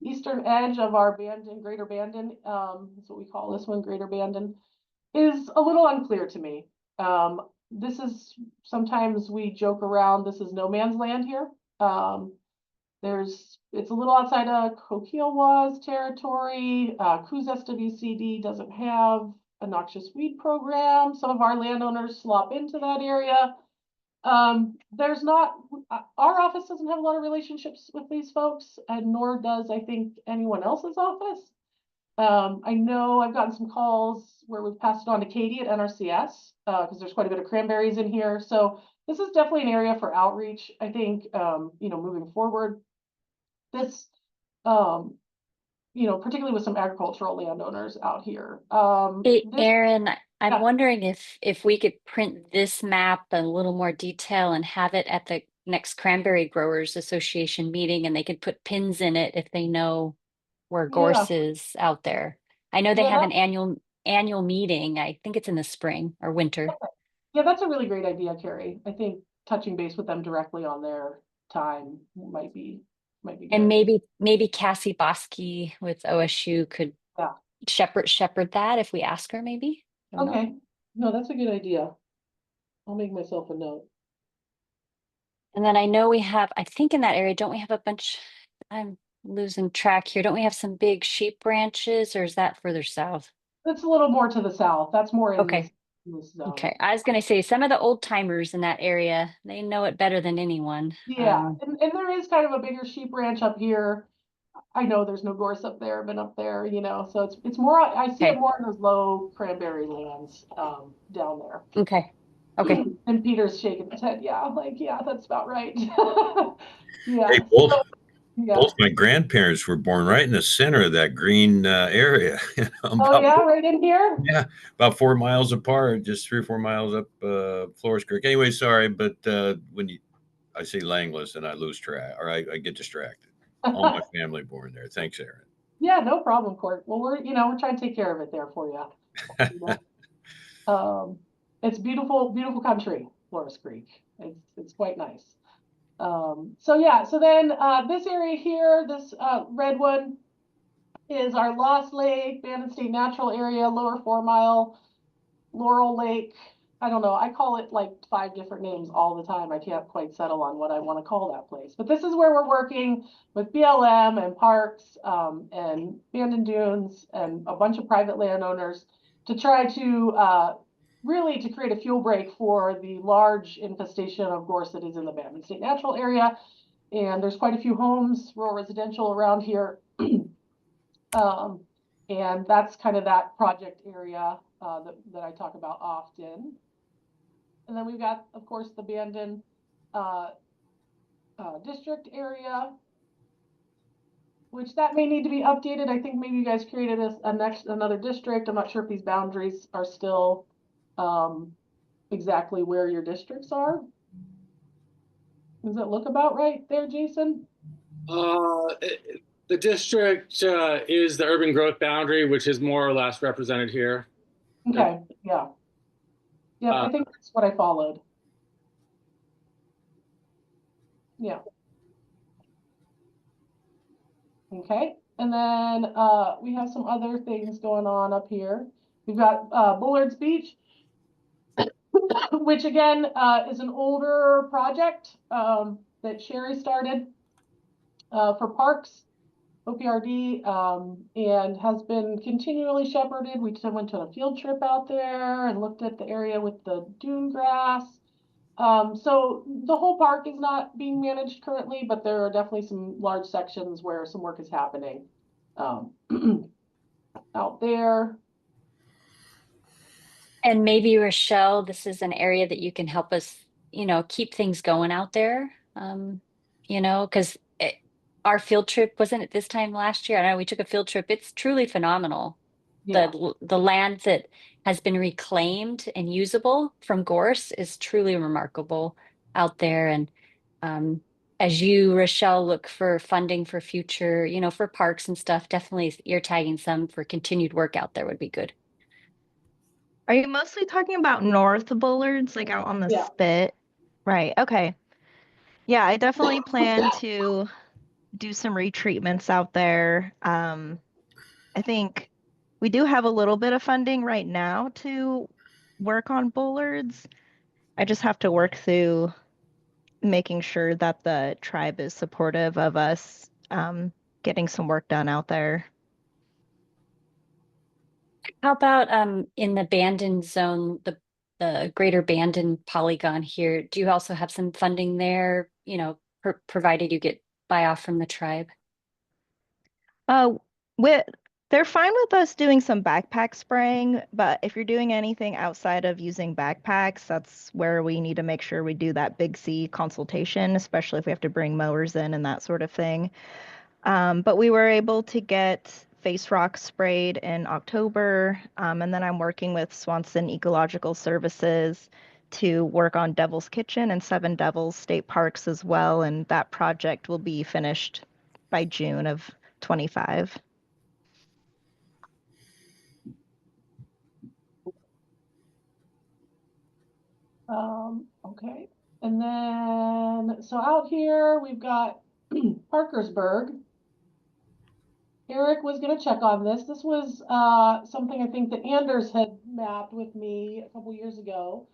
eastern edge of our Greater Bandon, that's what we call this one, Greater Bandon, is a little unclear to me. This is, sometimes we joke around, this is no man's land here. It's a little outside of Coquillewas territory. Coos SWCD doesn't have a noxious weed program. Some of our landowners slop into that area. Our office doesn't have a lot of relationships with these folks, and nor does I think anyone else's office. I know I've gotten some calls where we've passed it on to Katie at NRCS, because there's quite a bit of cranberries in here. So this is definitely an area for outreach, I think, moving forward. This, particularly with some agricultural landowners out here. Hey, This, Erin, I'm yeah. wondering if we could print this map in a little more detail and have it at the next Cranberry Growers Association meeting, and they could put pins in it if they know where gorse is out there. I know they Yeah, have an annual meeting. I think it's in the spring or winter. Yeah, that's a really great idea, Carrie. I think touching base with them directly on their time might be And good. maybe Cassie Bosky with OSU could Yeah. shepherd that if we ask her, maybe. I don't know. Okay. No, that's a good idea. I'll make myself a note. And then I know we have, I think in that area, don't we have a bunch, I'm losing track here. Don't we have some big sheep ranches, or is that further south? It's a little more to the south. That's more in Okay. this zone. Okay. I was going to say some of the old timers in that area, they know it better than anyone. Yeah, and there is kind of a bigger sheep ranch up here. I know there's no gorse up there, been up there, so it's more, I see it more in those low cranberry lands down there. Okay. Okay. And Peter's shaking his head. Yeah, that's about right. Yeah. Hey, Yeah. both my grandparents were born right in the center of that green area. Oh yeah, right in here. Yeah, about 4 miles apart, just 3 or 4 miles up Flores Creek. Anyway, sorry, but when I say Langless, and I lose track, or I get distracted. All my family born there. Thanks, Erin. Yeah, no problem, Court. Well, we're trying to take care of it there for you. It's beautiful, beautiful country, Flores Creek. It's quite nice. So then this area here, this red one, is our Lost Lake, Bandon State Natural Area, Lower 4 Mile, Laurel Lake. I don't know. I call it like 5 different names all the time. I can't quite settle on what I want to call that place. But this is where we're working with BLM and parks and Bandon Dunes and a bunch of private landowners to try to really to create a fuel break for the large infestation of gorse that is in the Bandon State Natural Area. And there's quite a few homes, rural residential around here. And that's kind of that project area that I talk about often. And then we've got, of course, the Bandon district area, which that may need to be updated. I think maybe you guys created another district. I'm not sure if these boundaries are still exactly where your districts are. Does it look about right there, Jason? The district is the urban growth boundary, which is more or less represented here. Okay, yeah. Yeah, I think that's what I followed. Yeah. Okay, and then we have some other things going on up here. We've got Bullard's Beach, which again is an older project that Sherry started for parks, OPRD, and has been continually shepherded. We went to a field trip out there and looked at the area with the dune grass. So the whole park is not being managed currently, but there are definitely some large sections where some work is happening out there. And maybe Rochelle, this is an area that you can help us, keep things going out there. Because our field trip wasn't it this time last year? I know we took a field trip. It's truly phenomenal. Yeah. The land that has been reclaimed and usable from gorse is truly remarkable out there. And as you, Rochelle, look for funding for future, for parks and stuff, definitely ear tagging some for continued work out there would be good. Are you mostly talking about North Bullards, like out on the spit? Right. Okay. Yeah, I definitely plan to do some retreatments out there. I think we do have a little bit of funding right now to work on Bullards. I just have to work through making sure that the tribe is supportive of us getting some work done out there. How about in the Bandon zone, the greater Bandon polygon here, do you also have some funding there, provided you get buy off from the tribe? With They're fine with us doing some backpack spraying, but if you're doing anything outside of using backpacks, that's where we need to make sure we do that Big C consultation, especially if we have to bring mowers in and that sort of thing. But we were able to get face rock sprayed in October, and then I'm working with Swanson Ecological Services to work on Devil's Kitchen and Seven Devils State Parks as well, and that project will be finished by June of 25. Okay. And then, so out here, we've got Parkersburg. Eric was going to check on this. This was something I think that Anders had mapped with me a couple years ago.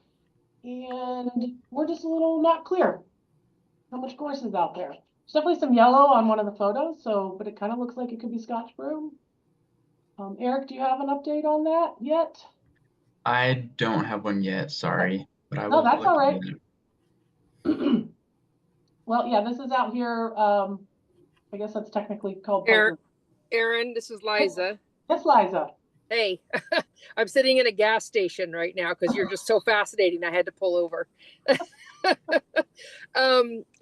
And we're just a little not clear how much gorse is out there. There's definitely some yellow on one of the photos, but it kind of looks like it could be Scotch broom. Eric, do you have an update on that yet? I don't have one yet, sorry, but I No, will that's look all right. into it. Well, yeah, this is out here. I guess that's technically called Aaron, Parker. this is Liza. That's Liza. Hey, I'm sitting in a gas station right now because you're just so fascinating. I had to pull over.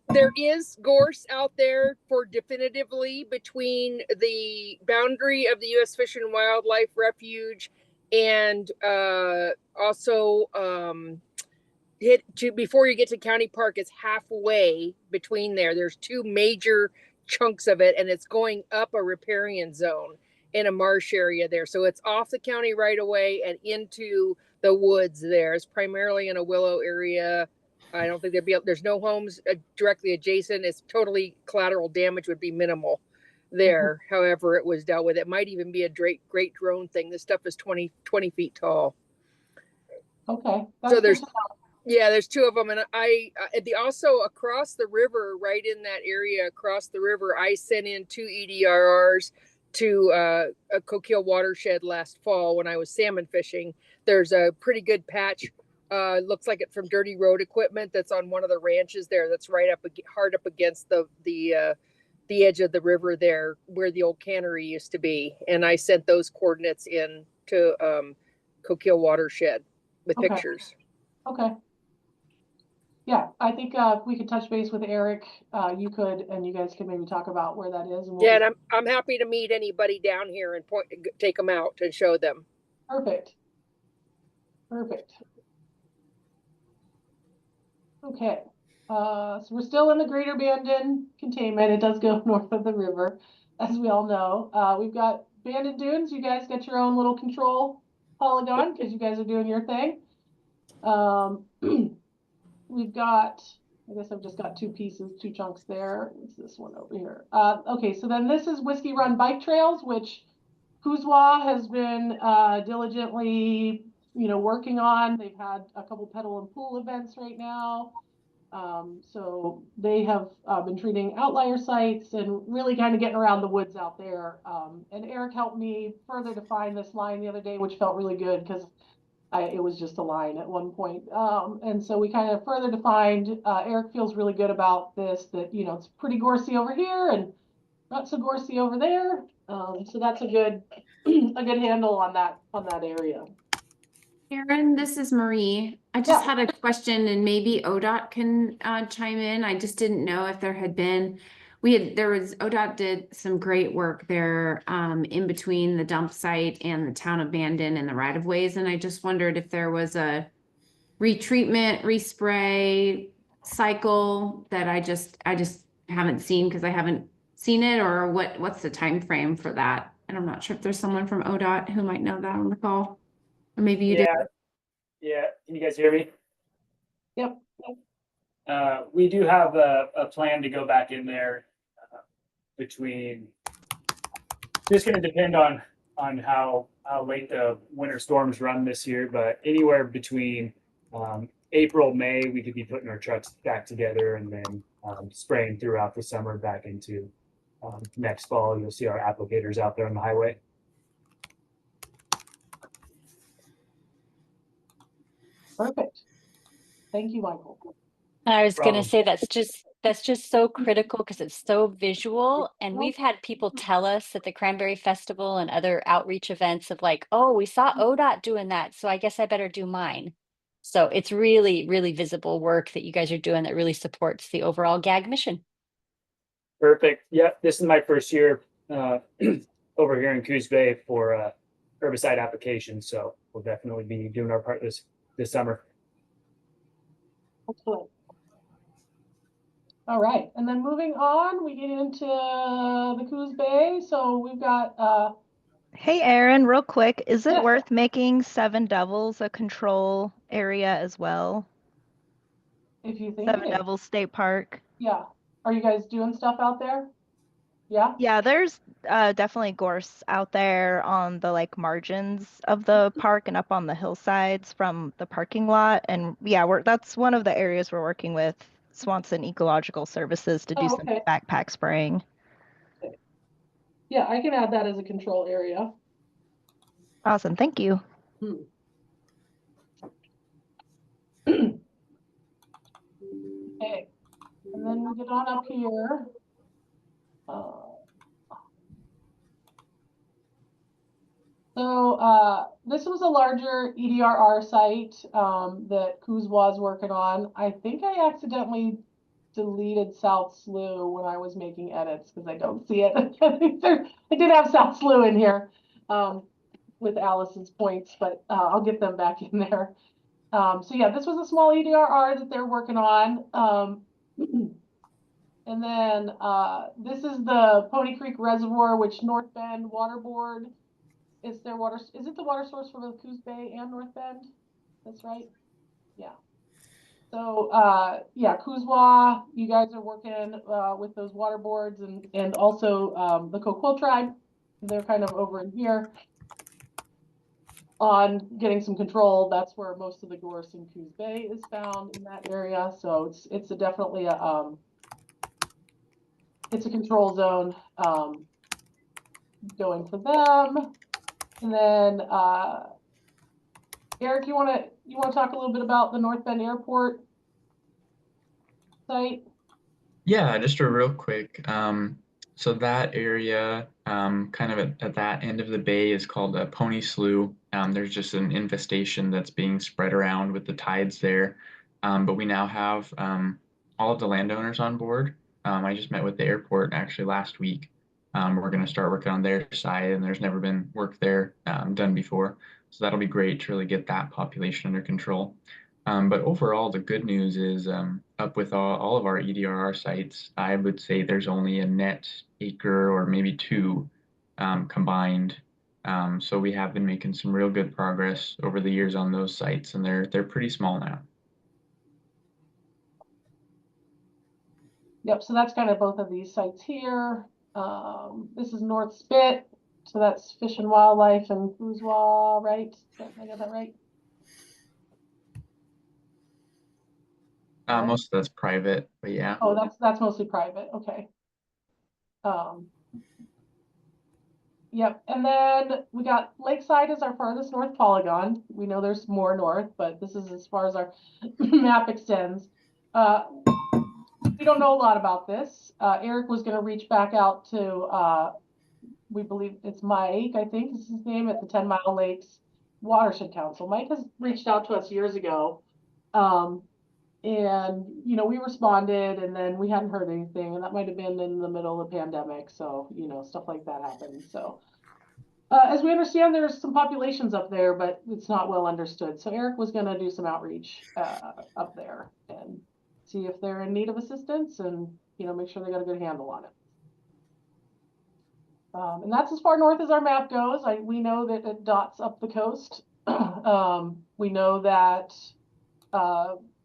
There is gorse out there for definitively between the boundary of the U.S. Fish and Wildlife Refuge and also before you get to County Park, it's halfway between there. There's two major chunks of it, and it's going up a riparian zone in a marsh area there. So it's off the county right away and into the woods there. It's primarily in a willow area. I don't think there's no homes directly adjacent. It's totally collateral damage would be minimal there. However, it was dealt with. It might even be a great drone thing. This stuff is 20 feet tall. Okay. So there's two of them. And also across the river, right in that area across the river, I sent in 2 EDRRs to a Coquille watershed last fall when I was salmon fishing. There's a pretty good patch. Looks like it from dirty road equipment that's on one of the ranches there. That's right hard up against the edge of the river there where the old cannery used to be. And I sent those coordinates in to Coquille watershed with pictures. Okay. Yeah, I think if we could touch base with Eric, you could, and you guys could maybe talk about where that is. And yeah, and I'm happy to meet anybody down here and take them out and show them. Perfect. Okay, so we're still in the Greater Bandon containment. It does go north of the river, as we all know. We've got Bandon Dunes. You guys got your own little control polygon because you guys are doing your thing. We've got, I guess I've just got 2 chunks there. What's this one over here? Okay, so then this is Whiskey Run Bike Trails, which Kuzwa has been diligently, working on. They've had a couple pedal and pool events right now. So they have been treating outlier sites and really kind of getting around the woods out there. And Eric helped me further define this line the other day, which felt really good because it was just a line at one point. And so we kind of further defined, Eric feels really good about this, that, it's pretty gorsey over here and not so gorsey over there. So that's a good handle on that area. Karen, this is Marie. I just had a question and maybe ODOT can chime in. I just didn't know if there had been, ODOT did some great work there in between the dump site and the town of Bandon and the right of ways. And I just wondered if there was a retreatment, respray cycle that I just haven't seen because I haven't seen it, or what's the time frame for that? And I'm not sure if there's someone from ODOT who might know that on the call. Or maybe you did. Yeah. Can you guys hear me? Yep. We do have a plan to go back in there between. Just going to depend on how late the winter storms run this year, but anywhere between April, May, we could be putting our trucks back together and then spraying throughout the summer back into next fall. You'll see our applicators out there on the highway. Perfect. Thank you, Michael. I was going to say that's That's just so critical because it's so visual. And we've had people tell us at the Cranberry Festival and other outreach events of like, oh, we saw ODOT doing that, so I guess I better do mine. So it's really, really visible work that you guys are doing that really supports the overall GAG mission. Perfect. Yeah, this is my first year over here in Coos Bay for herbicide application. So we'll definitely be doing our part this summer. Excellent. All right, and then moving on, we get into the Coos Bay. So we've got Hey, Aaron, real quick, is it Yes. worth making Seven Devils a control area as well? if you think Seven it is. Devils State Park. Yeah. Are you guys doing stuff out there? Yeah. Yeah, there's definitely gorse out there on the like margins of the park and up on the hillsides from the parking lot. And yeah, that's one of the areas we're working with Swanson Ecological Services to do Oh, some okay. backpack spraying. Yeah, I can add that as a control area. Awesome, thank you. Okay, and then we get on up here. This was a larger EDRR site that Coos was working on. I think I accidentally deleted South Slough when I was making edits because I don't see it. I did have South Slough in here with Alice's points, but I'll get them back in there. So yeah, this was a small EDRR that they're working on. And then this is the Pony Creek Reservoir, which North Bend Water Board is their water. Is it the water source for both Coos Bay and North Bend? That's right. Yeah. So yeah, Cooswa, you guys are working with those water boards and also the Coquille tribe. They're kind of over in here on getting some control. That's where most of the gorse in Coos Bay is found in that area. So it's definitely a it's a control zone going for them. And then Eric, you want to talk a little bit about the North Bend Airport site? Yeah, just a real quick. So that area, kind of at that end of the bay is called Pony Slough. There's just an infestation that's being spread around with the tides there. But we now have all of the landowners on board. I just met with the airport actually last week. We're going to start working on their side, and there's never been work there done before. So that'll be great to really get that population under control. But overall, the good news is up with all of our EDRR sites, I would say there's only a net acre or maybe two combined. So we have been making some real good progress over the years on those sites, and they're pretty small now. Yep, so that's kind of both of these sites here. This is North Spit, so that's Fish and Wildlife and Cooswa, right? I got that right? Most of that's private, but yeah. Oh, that's mostly private. Okay. Yep, and then we got Lakeside is our farthest north polygon. We know there's more north, but this is as far as our map extends. We don't know a lot about this. Eric was going to reach back out to, we believe it's Mike, I think is his name, at the 10 Mile Lakes Watershed Council. Mike has reached out to us years ago. And, you know, we responded and then we hadn't heard anything, and that might have been in the middle of the pandemic. So, you know, stuff like that happened. So, as we understand, there's some populations up there, but it's not well understood. So Eric was going to do some outreach up there and see if they're in need of assistance and, you know, make sure they got a good handle on it. And that's as far north as our map goes. We know that it dots up the coast. We know that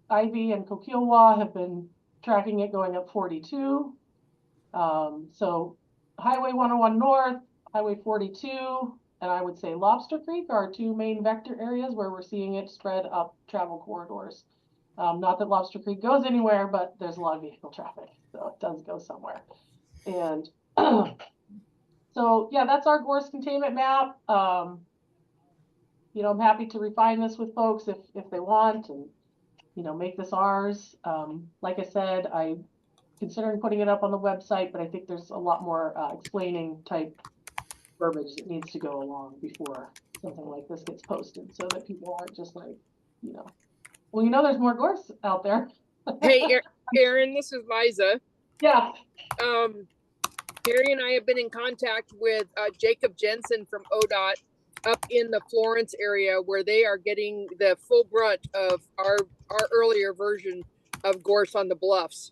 Ivy and Coquille have been tracking it going up 42. So Highway 101 North, Highway 42, and I would say Lobster Creek are our two main vector areas where we're seeing it spread up travel corridors. Not that Lobster Creek goes anywhere, but there's a lot of vehicle traffic, so it does go somewhere. And so yeah, that's our gorse containment map. You know, I'm happy to refine this with folks if they want and, you know, make this ours. Like I said, I considering putting it up on the website, but I think there's a lot more explaining type verbiage that needs to go along before something like this gets posted, so that people aren't just like, you know, well, you know, there's more gorse out there. Hey, Aaron, this is Liza. Yeah. Harry and I have been in contact with Jacob Jensen from ODOT up in the Florence area, where they are getting the full brunt of our earlier version of Gorse on the Bluffs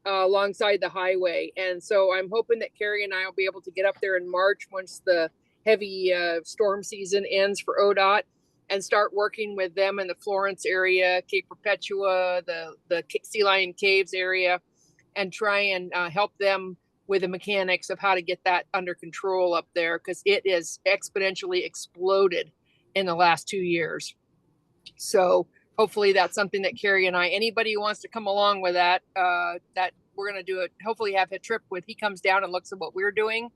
alongside the highway. And so I'm hoping that Carrie and I will be able to get up there in March once the heavy storm season ends for ODOT, and start working with them in the Florence area, Cape Perpetua, the Sea Lion Caves area, and try and help them with the mechanics of how to get that under control up there, because it is exponentially exploded in the last 2 years. So hopefully that's something that Carrie and I, anybody who wants to come along with that, that we're going to do it, hopefully have a trip with, he comes down and looks at what we're doing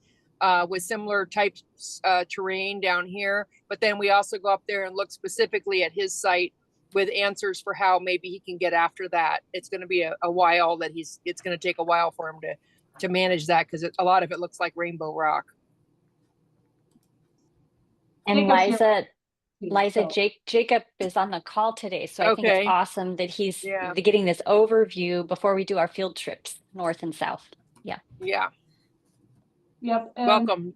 with similar types terrain down here. But then we also go up there and look specifically at his site with answers for how maybe he can get after that. It's going to be a while that it's going to take a while for him to manage that, because a lot of it looks like rainbow rock. And Liza, Jacob is on the call today, so I think it's awesome that he's getting this overview before we do our field trips north and south. Yeah. Yeah. Yep. And welcome,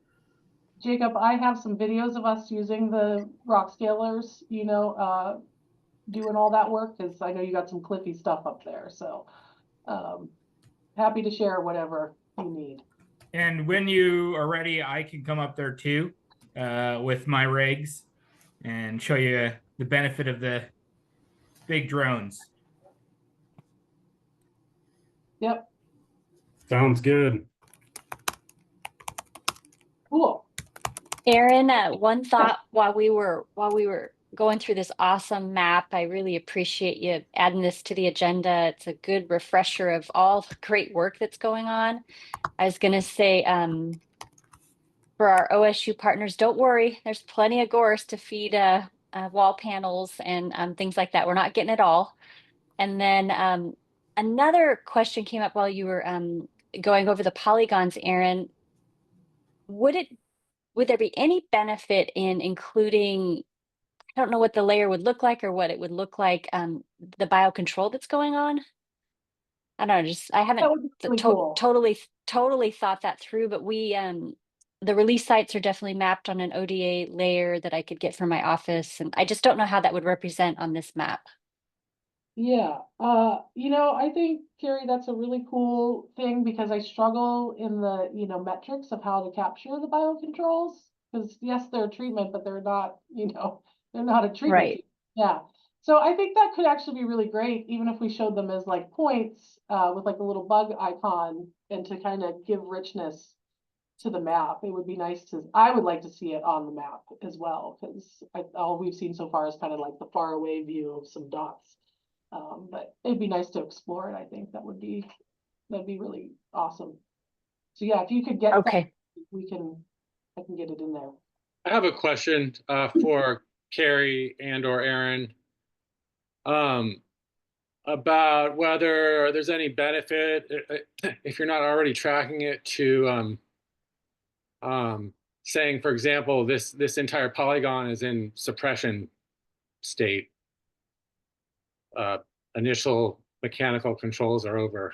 Jacob. I have some videos of us using the rock scalers, you know, doing all that work, because I know you got some cliffy stuff up there. So happy to share whatever you need. And when you are ready, I can come up there too with my rigs and show you the benefit of the big drones. Yep. Sounds good. Cool. Aaron, one thought while we were going through this awesome map, I really appreciate you adding this to the agenda. It's a good refresher of all the great work that's going on. I was going to say, for our OSU partners, don't worry, there's plenty of gorse to feed wall panels and things like that. We're not getting it all. And then another question came up while you were going over the polygons, Aaron. Would there be any benefit in including, I don't know what the layer would look like or what it would look like, the biocontrol that's going on? I don't know, I haven't totally thought that through, but we, the release sites are definitely mapped on an ODA layer that I could get from my office. And I just don't know how that would represent on this map. Yeah, you know, I think, Carrie, that's a really cool thing, because I struggle in the, you know, metrics of how to capture the biocontrols, because yes, they're a treatment, but they're not, you know, they're not a treatment. Right. Yeah. So I think that could actually be really great, even if we showed them as like points with like a little bug icon, and to kind of give richness to the map. It would be nice I would like to see it on the map as well, because all we've seen so far is kind of like the far away view of some dots. But it'd be nice to explore it. I think that'd be really awesome. So yeah, if you could get that, I can get it in there. I have a question for Carrie and or Aaron about whether there's any benefit, if you're not already tracking it, to saying, for example, this entire polygon is in suppression state. Initial mechanical controls are over.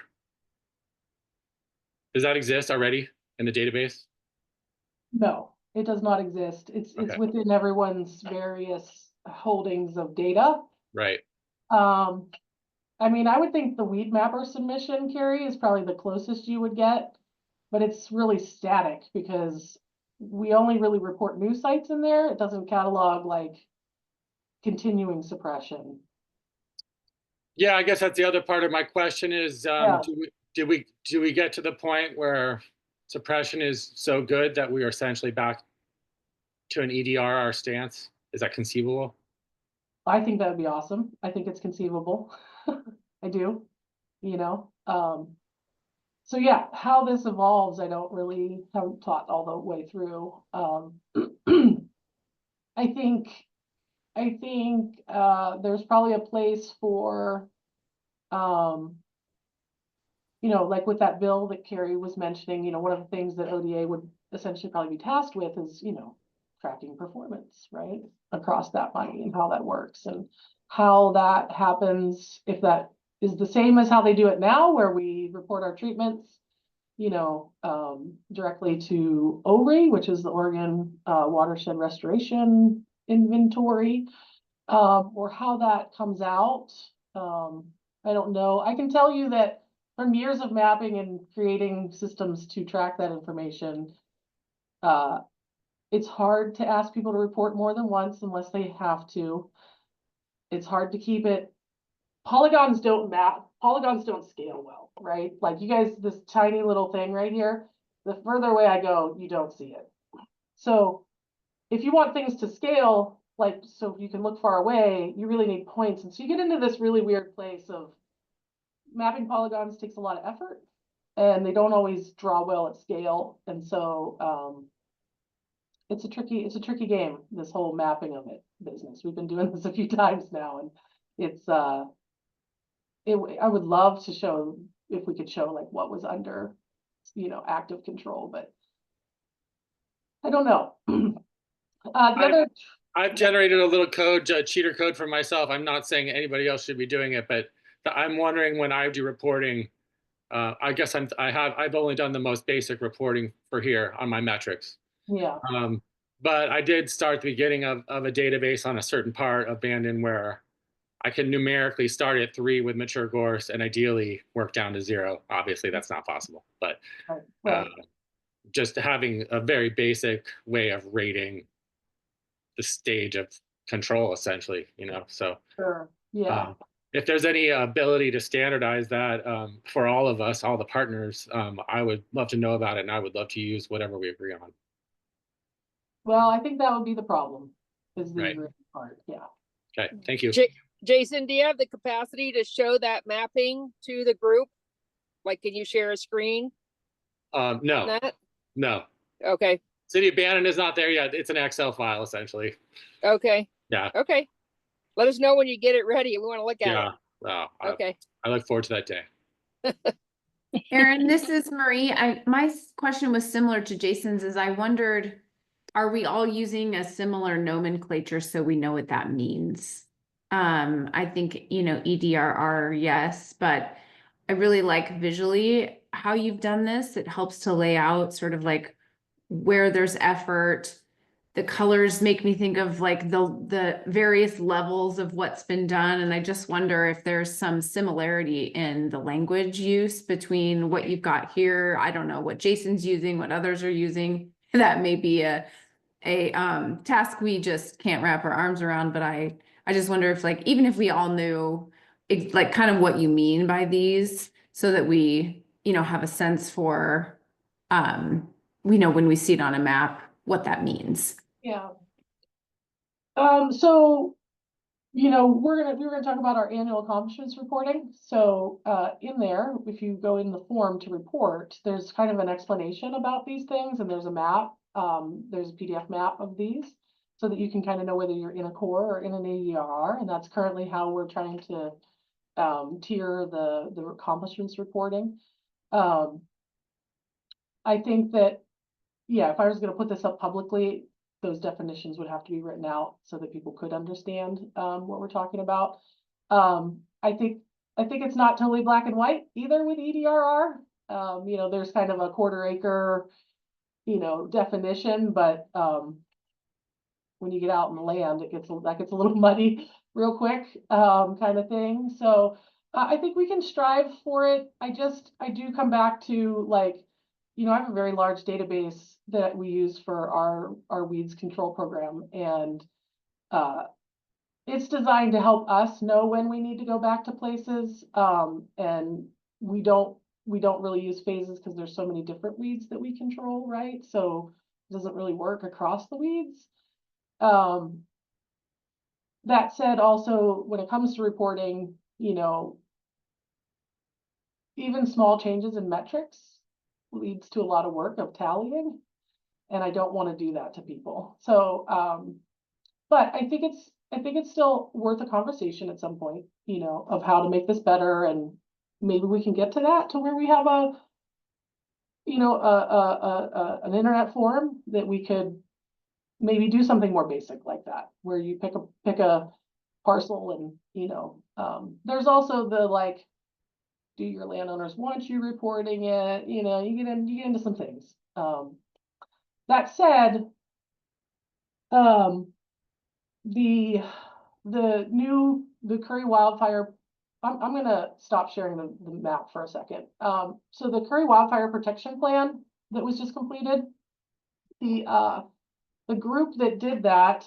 Does that exist already in the database? No, it does not exist. It's within everyone's various holdings of data. Right. I mean, I would think the weed mapper submission, Carrie, is probably the closest you would get, but it's really static because we only really report new sites in there. It doesn't catalog like continuing suppression. Yeah, I guess that's the other part of my question is, do we get to the point where suppression is so good that we are essentially back to an EDRR stance? Is that conceivable? I think that would be awesome. I think it's conceivable. I do, you know. So yeah, how this evolves, I don't really haven't thought all the way through. I think there's probably a place for, you you know, like with that bill that Carrie was mentioning, you know, one of the things that ODA would essentially probably be tasked with is, you know, tracking performance, right? Across that money and how that works and how that happens, if that is the same as how they do it now, where we report our treatments, you know, directly to ORI, which is the Oregon Watershed Restoration Inventory, or how that comes out. I don't know. I can tell you that from years of mapping and creating systems to track that information, it's hard to ask people to report more than once unless they have to. It's hard to keep it. Polygons don't scale well, right? Like you guys, this tiny little thing right here, the further away I go, you don't see it. So if you want things to scale, like, so you can look far away, you really need points. And so you get into this really weird place of mapping polygons takes a lot of effort and they don't always draw well at scale. And so, it's a tricky game, this whole mapping of it business. We've been doing this a few times now, and it's, I would love to show, if we could show like what was under, you know, active control, but I don't know. I've generated a little code, cheater code for myself. I'm not saying anybody else should be doing it, but I'm wondering when I do reporting, I guess I've only done the most basic reporting for here on my metrics. Yeah. But I did start the beginning of a database on a certain part of Bandon where I can numerically start at 3 with mature gorse and ideally work down to 0. Obviously, that's not possible, but just having a very basic way of rating the stage of control, essentially, you know. So, sure. Yeah. If there's any ability to standardize that for all of us, all the partners, I would love to know about it, and I would love to use whatever we agree on. Well, I think that would be the problem, is the Right. agreement part. Yeah. Okay, thank you. Jason, do you have the capacity to show that mapping to the group? Like, can you share a screen? No. No. Okay. City of Bannon is not there yet. It's an Excel file, essentially. Okay. Yeah. Okay. Let us know when you get it ready. We want to look at Yeah. it. Wow. Okay. I look forward to that day. Erin, this is Marie. My question was similar to Jason's, is I wondered, are we all using a similar nomenclature so we know what that means? I think, you know, EDRR, yes, but I really like visually how you've done this. It helps to lay out sort of like where there's effort. The colors make me think of like the various levels of what's been done. And I just wonder if there's some similarity in the language use between what you've got here. I don't know what Jason's using, what others are using. That may be a task we just can't wrap our arms around, but I just wonder if, like, even if we all knew like kind of what you mean by these, so that we, you know, have a sense for, we know when we see it on a map, what that means. Yeah. So, you know, we're gonna talk about our annual accomplishments reporting. So, in there, if you go in the form to report, there's kind of an explanation about these things, and there's a map. There's a PDF map of these, so that you can kind of know whether you're in a core or in an ADR, and that's currently how we're trying to tier the accomplishments reporting. I think that, yeah, if I was going to put this up publicly, those definitions would have to be written out so that people could understand what we're talking about. I think it's not totally black and white either with EDRR. You know, there's kind of a quarter acre, you know, definition, but when you get out in the land, that gets a little muddy real quick, kind of thing. So I think we can strive for it. I do come back to, like, you know, I have a very large database that we use for our weeds control program, and it's designed to help us know when we need to go back to places. And we don't really use phases because there's so many different weeds that we control, right? So it doesn't really work across the weeds. That said, also, when it comes to reporting, you know, even small changes in metrics leads to a lot of work of tallying, and I don't want to do that to people. So, but I think it's still worth a conversation at some point, you know, of how to make this better and maybe we can get to that, to where we have a, you know, an internet forum that we could maybe do something more basic like that, where you pick a parcel and, you know, there's also the like, do your landowners want you reporting it? You know, you get into some things. That said, the Curry Wildfire, I'm gonna stop sharing the map for a second. So the Curry Wildfire Protection Plan that was just completed, the group that did that,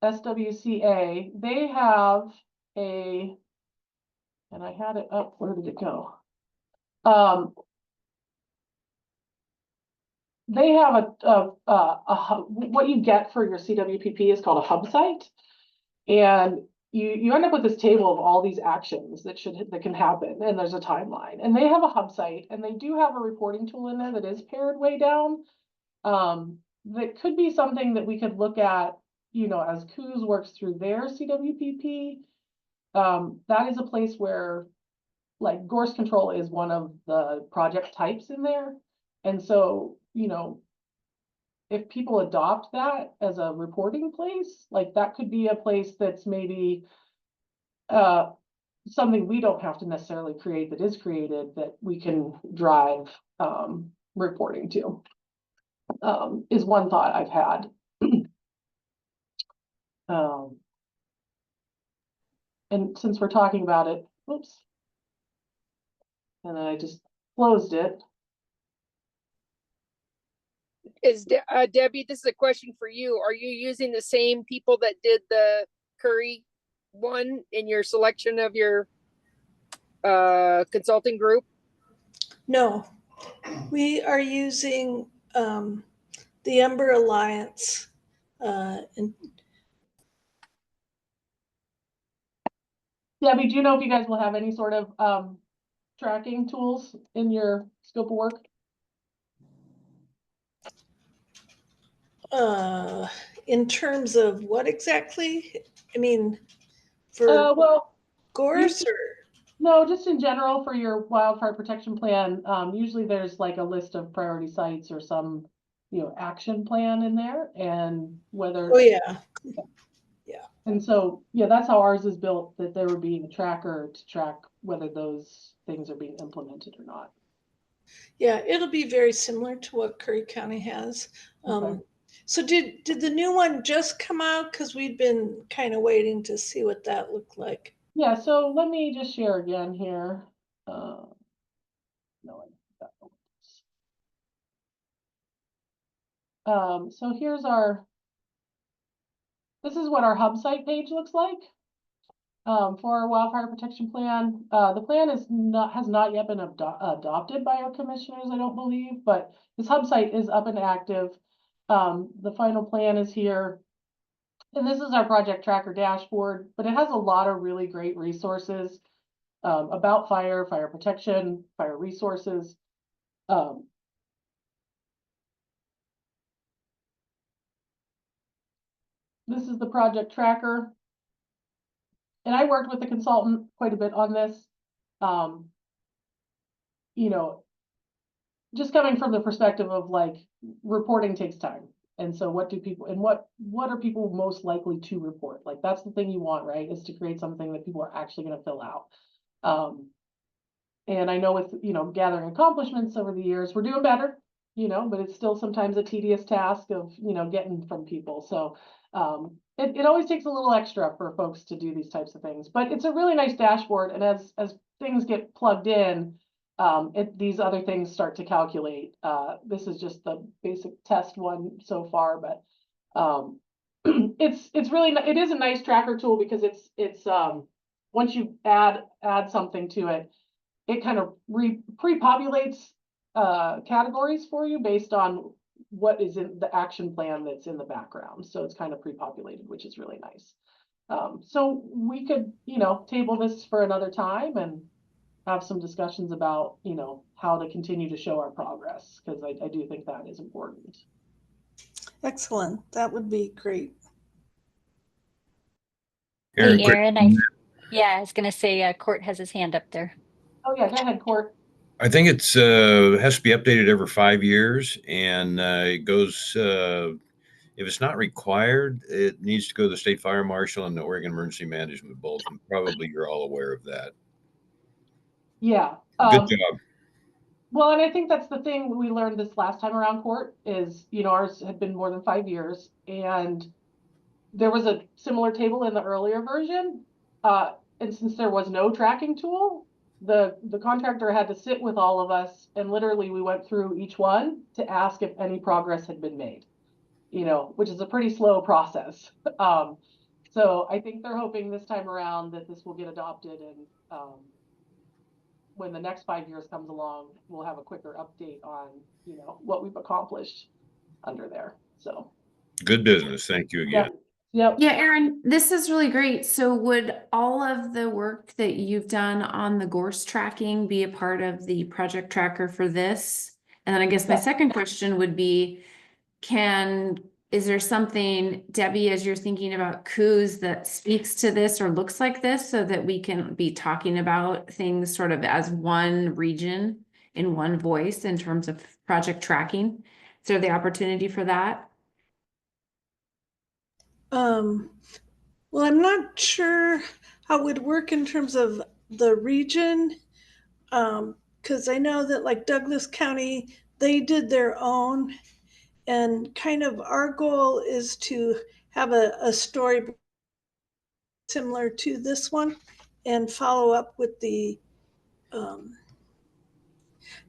SWCA, they have and I had it up, where did it go? They have what you get for your CWPP is called a hub site. And you end up with this table of all these actions that can happen, and there's a timeline. And they have a hub site, and they do have a reporting tool in there that is pared way down. That could be something that we could look at, you know, as COOS works through their CWPP. That is a place where, like, Gorse control is one of the project types in there. And so, you know, if people adopt that as a reporting place, like that could be a place that's maybe something we don't have to necessarily create, that is created, that we can drive reporting to, is one thought I've had. And since we're talking about it, oops, and then I just closed it. Debbie, this is a question for you. Are you using the same people that did the Curry one in your selection of your consulting group? No, we are using the Ember Alliance. Debbie, do you know if you guys will have any sort of tracking tools in your scope of work? In terms of what exactly? I mean, for well, Gorse or? No, just in general for your wildfire protection plan. Usually there's like a list of priority sites or some, you know, action plan in there, and whether. Oh yeah. Yeah. And so, yeah, that's how ours is built, that there would be a tracker to track whether those things are being implemented or not. Yeah, it'll be very similar to what Curry County has. Okay. So did the new one just come out? Because we've been kind of waiting to see what that looked like. Yeah, so let me just share again here. No, so here's this is what our hub site page looks like for our wildfire protection plan. The plan has not yet been adopted by our commissioners, I don't believe, but this hub site is up and active. The final plan is here. And this is our project tracker dashboard, but it has a lot of really great resources about fire protection, fire resources. This is the project tracker. And I worked with the consultant quite a bit on this. You know, just coming from the perspective of like, reporting takes time. And so what do people, and what are people most likely to report? Like, that's the thing you want, right? Is to create something that people are actually going to fill out. And I know with, you know, gathering accomplishments over the years, we're doing better, you know, but it's still sometimes a tedious task of, you know, getting from people. So it always takes a little extra for folks to do these types of things, but it's a really nice dashboard. And as things get plugged in, these other things start to calculate. This is just the basic test one so far, but it's really, it is a nice tracker tool, because it's once you add something to it, it kind of pre-populates categories for you based on what is in the action plan that's in the background. So it's kind of pre-populated, which is really nice. So we could, you know, table this for another time and have some discussions about, you know, how to continue to show our progress, because I do think that is important. Excellent. That would be great. Hey, Aaron, I was going to say Court has his hand up there. Oh, yeah, go ahead, Court. I think it's has to be updated every 5 years, and it goes. If it's not required, it needs to go to the state fire marshal and the Oregon Emergency Management Bulletin. Probably you're all aware of that. Yeah. Good job. Well, and I think that's the thing we learned this last time around, Court, is, you know, ours had been more than 5 years, and there was a similar table in the earlier version. And since there was no tracking tool, the contractor had to sit with all of us, and literally we went through each one to ask if any progress had been made, you know, which is a pretty slow process. So I think they're hoping this time around that this will get adopted, and when the next 5 years comes along, we'll have a quicker update on, you know, what we've accomplished under there. So Good business. Thank you again. Yep. Yeah, Aaron, this is really great. So would all of the work that you've done on the Gorse tracking be a part of the project tracker for this? And then I guess my second question would be, is there something, Debbie, as you're thinking about coups that speaks to this or looks like this, so that we can be talking about things sort of as one region in one voice in terms of project tracking? Is there the opportunity for that? Well, I'm not sure how it would work in terms of the region, because I know that like Douglas County, they did their own, and kind of our goal is to have a story similar to this one and follow up with the, I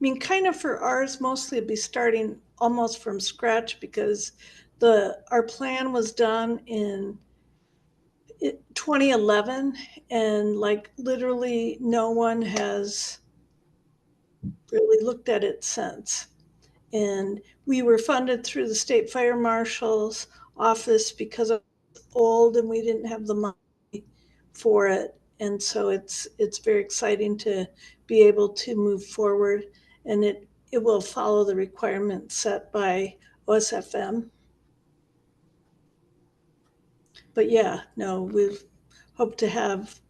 mean, kind of for ours, mostly it'd be starting almost from scratch, because our plan was done in 2011, and like literally no one has really looked at it since. And we were funded through the state fire marshal's office because it was old and we didn't have the money for it. And so it's very exciting to be able to move forward, and it will follow the requirements set by OSFM. But yeah, no, we've hoped to have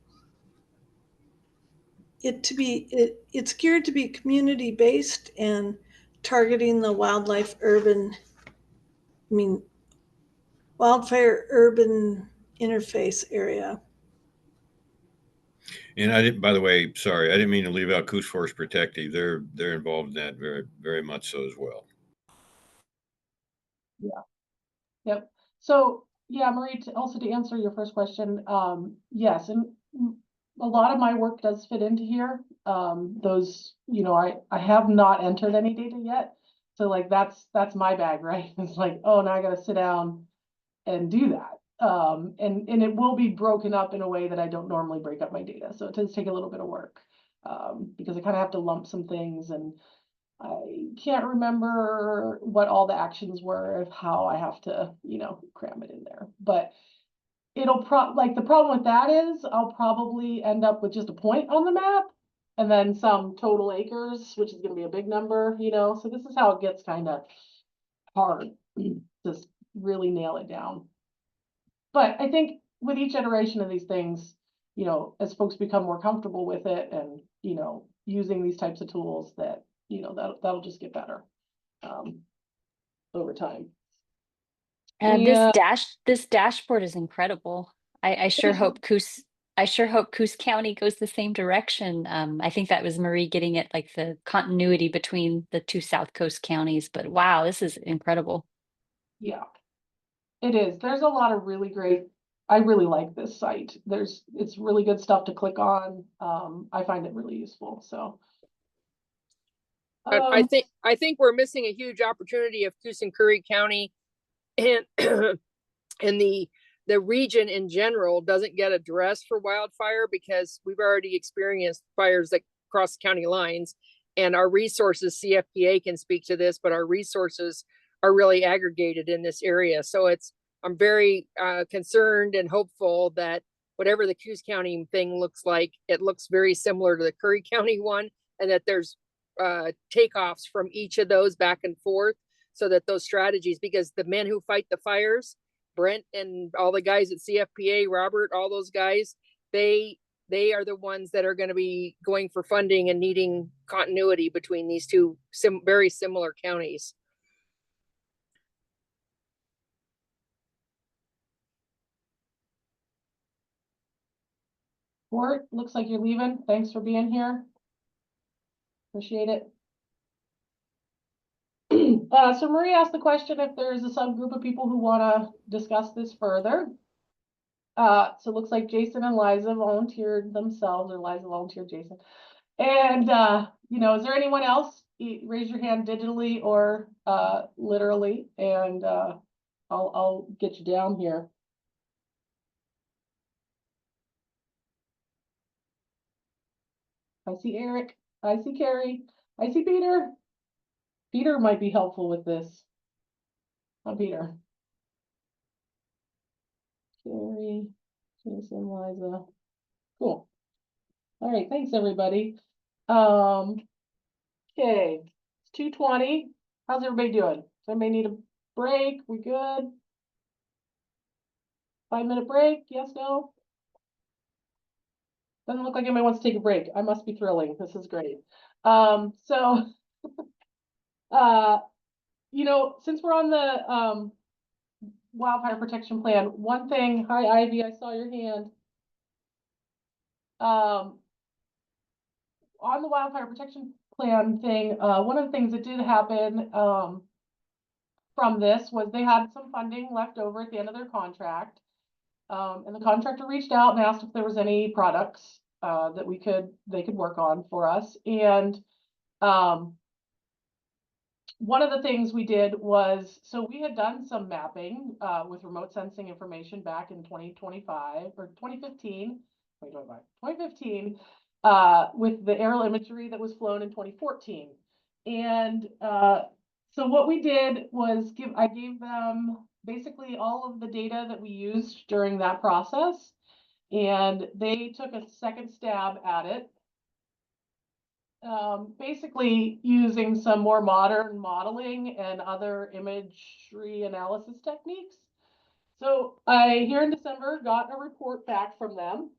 it to be, it's geared to be community based and targeting the wildfire urban interface area. And I didn't, by the way, sorry, I didn't mean to leave out Coos Forest Protective. They're involved in that very, very much so as well. Yeah. Yep. So yeah, Marie, also to answer your first question, yes, and a lot of my work does fit into here. Those, you know, I have not entered any data yet. So like that's my bag, right? It's like, oh, now I gotta sit down and do that. And it will be broken up in a way that I don't normally break up my data. So it does take a little bit of work, because I kind of have to lump some things, and I can't remember what all the actions were of how I have to, you know, cram it in there. But it'll like the problem with that is I'll probably end up with just a point on the map and then some total acres, which is going to be a big number, you know. So this is how it gets kind of hard to really nail it down. But I think with each iteration of these things, you know, as folks become more comfortable with it and, you know, using these types of tools, that, you know, that'll just get better over time. This dashboard is incredible. I sure hope Coos County goes the same direction. I think that was Marie getting at like the continuity between the two South Coast counties, but wow, this is incredible. Yeah, it is. There's a lot of really great, I really like this site. It's really good stuff to click on. I find it really useful. So I think we're missing a huge opportunity if Coos and Curry County and and the region in general doesn't get addressed for wildfire, because we've already experienced fires that cross county lines, and our resources, CFPA can speak to this, but our resources are really aggregated in this area. So I'm very concerned and hopeful that whatever the Coos County thing looks like, it looks very similar to the Curry County one, and that there's takeoffs from each of those back and forth, so that those strategies, because the men who fight the fires, Brent and all the guys at CFPA, Robert, all those guys, they they are the ones that are going to be going for funding and needing continuity between these two very similar counties. Court, looks like you're leaving. Thanks for being here. Appreciate it. So Marie asked the question if there's a subgroup of people who want to discuss this further. So it looks like Jason and Liza volunteered themselves, or Liza volunteered Jason. And, you know, is there anyone else? Raise your hand digitally or literally, and I'll get you down here. I see Eric. I see Carrie. I see Peter. Peter might be helpful with this. Huh, Peter? Carrie, Jason, Liza. Cool. All right, thanks everybody. Okay, it's 2:20. How's everybody doing? Does anybody need a break? We good? 5-minute break? Yes, no? Doesn't look like anybody wants to take a break. I must be thrilling. This is great. So, you know, since we're on the Wildfire Protection Plan, one thing, hi Ivy, I saw your hand. On the Wildfire Protection Plan thing, one of the things that did happen from this was they had some funding left over at the end of their contract. And the contractor reached out and asked if there was any products that they could work on for us. And one of the things we did was, so we had done some mapping with remote sensing information back in 2025 or 2015, 2015 with the aerial imagery that was flown in 2014. And so what we did was I gave them basically all of the data that we used during that process, and they took a second stab at it. Basically using some more modern modeling and other imagery analysis techniques. So I, here in December, got a report back from them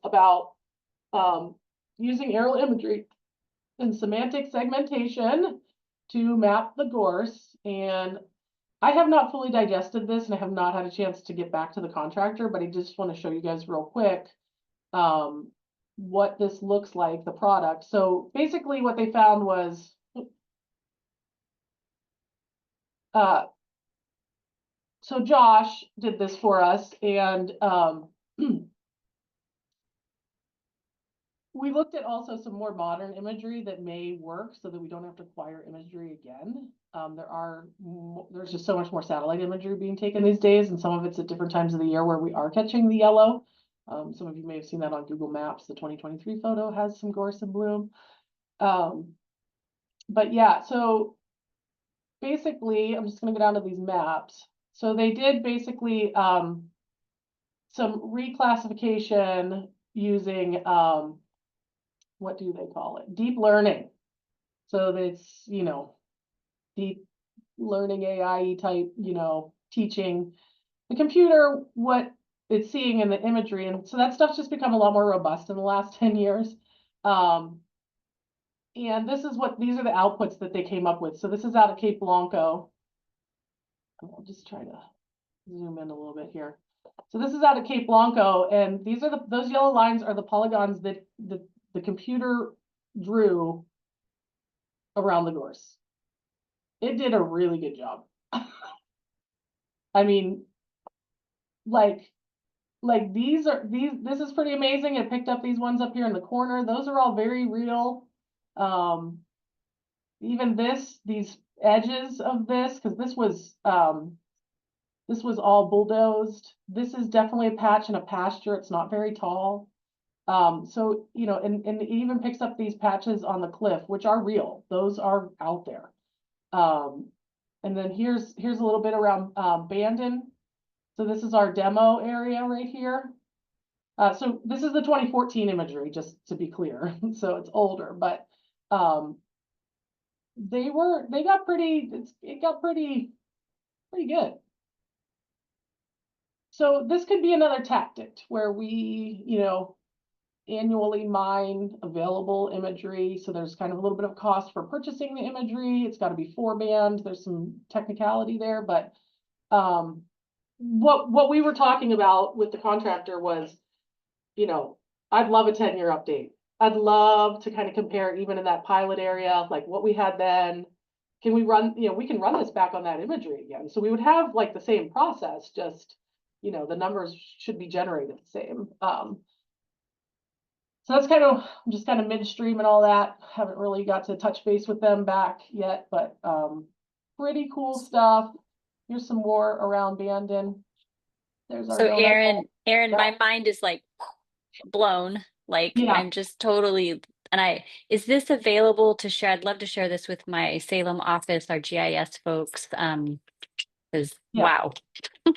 about using aerial imagery and semantic segmentation to map the gorse. And I have not fully digested this and I have not had a chance to get back to the contractor, but I just want to show you guys real quick what this looks like, the product. So basically what they found was so Josh did this for us, and we looked at also some more modern imagery that may work so that we don't have to acquire imagery again. There's just so much more satellite imagery being taken these days, and some of it's at different times of the year where we are catching the yellow. Some of you may have seen that on Google Maps. The 2023 photo has some gorse in bloom. But yeah, so basically, I'm just going to go down to these maps. So they did basically some reclassification using, what do they call it? Deep learning. So that's, you know, deep learning AI type, you know, teaching the computer what it's seeing in the imagery. And so that stuff's just become a lot more robust in the last 10 years. And this is these are the outputs that they came up with. So this is out of Cape Blanco. I'll just try to zoom in a little bit here. So this is out of Cape Blanco, and these are those yellow lines are the polygons that the computer drew around the gorse. It did a really good job. I mean, like this is pretty amazing. It picked up these ones up here in the corner. Those are all very real. Even these edges of this, because this was all bulldozed. This is definitely a patch in a pasture. It's not very tall. So, you know, and it even picks up these patches on the cliff, which are real. Those are out there. And then here's a little bit around Bandon. So this is our demo area right here. So this is the 2014 imagery, just to be clear. So it's older, but it got pretty good. So this could be another tactic where we, you know, annually mine available imagery. So there's kind of a little bit of cost for purchasing the imagery. It's got to be 4-band. There's some technicality there, but what we were talking about with the contractor was, you know, I'd love a 10-year update. I'd love to kind of compare even in that pilot area, like what we had then. Can we run, you know, we can run this back on that imagery again. So we would have like the same process, just, you know, the numbers should be generated the same. So that's kind of just kind of midstream and all that. Haven't really got to touch base with them back yet, but pretty cool stuff. Here's some more around Bandon. There's our So donut. Aaron, Yeah. my mind is like blown. Like Yeah. I'm just totally, and is this available to share? I'd love to share this with my Salem office, our GIS folks. Because wow.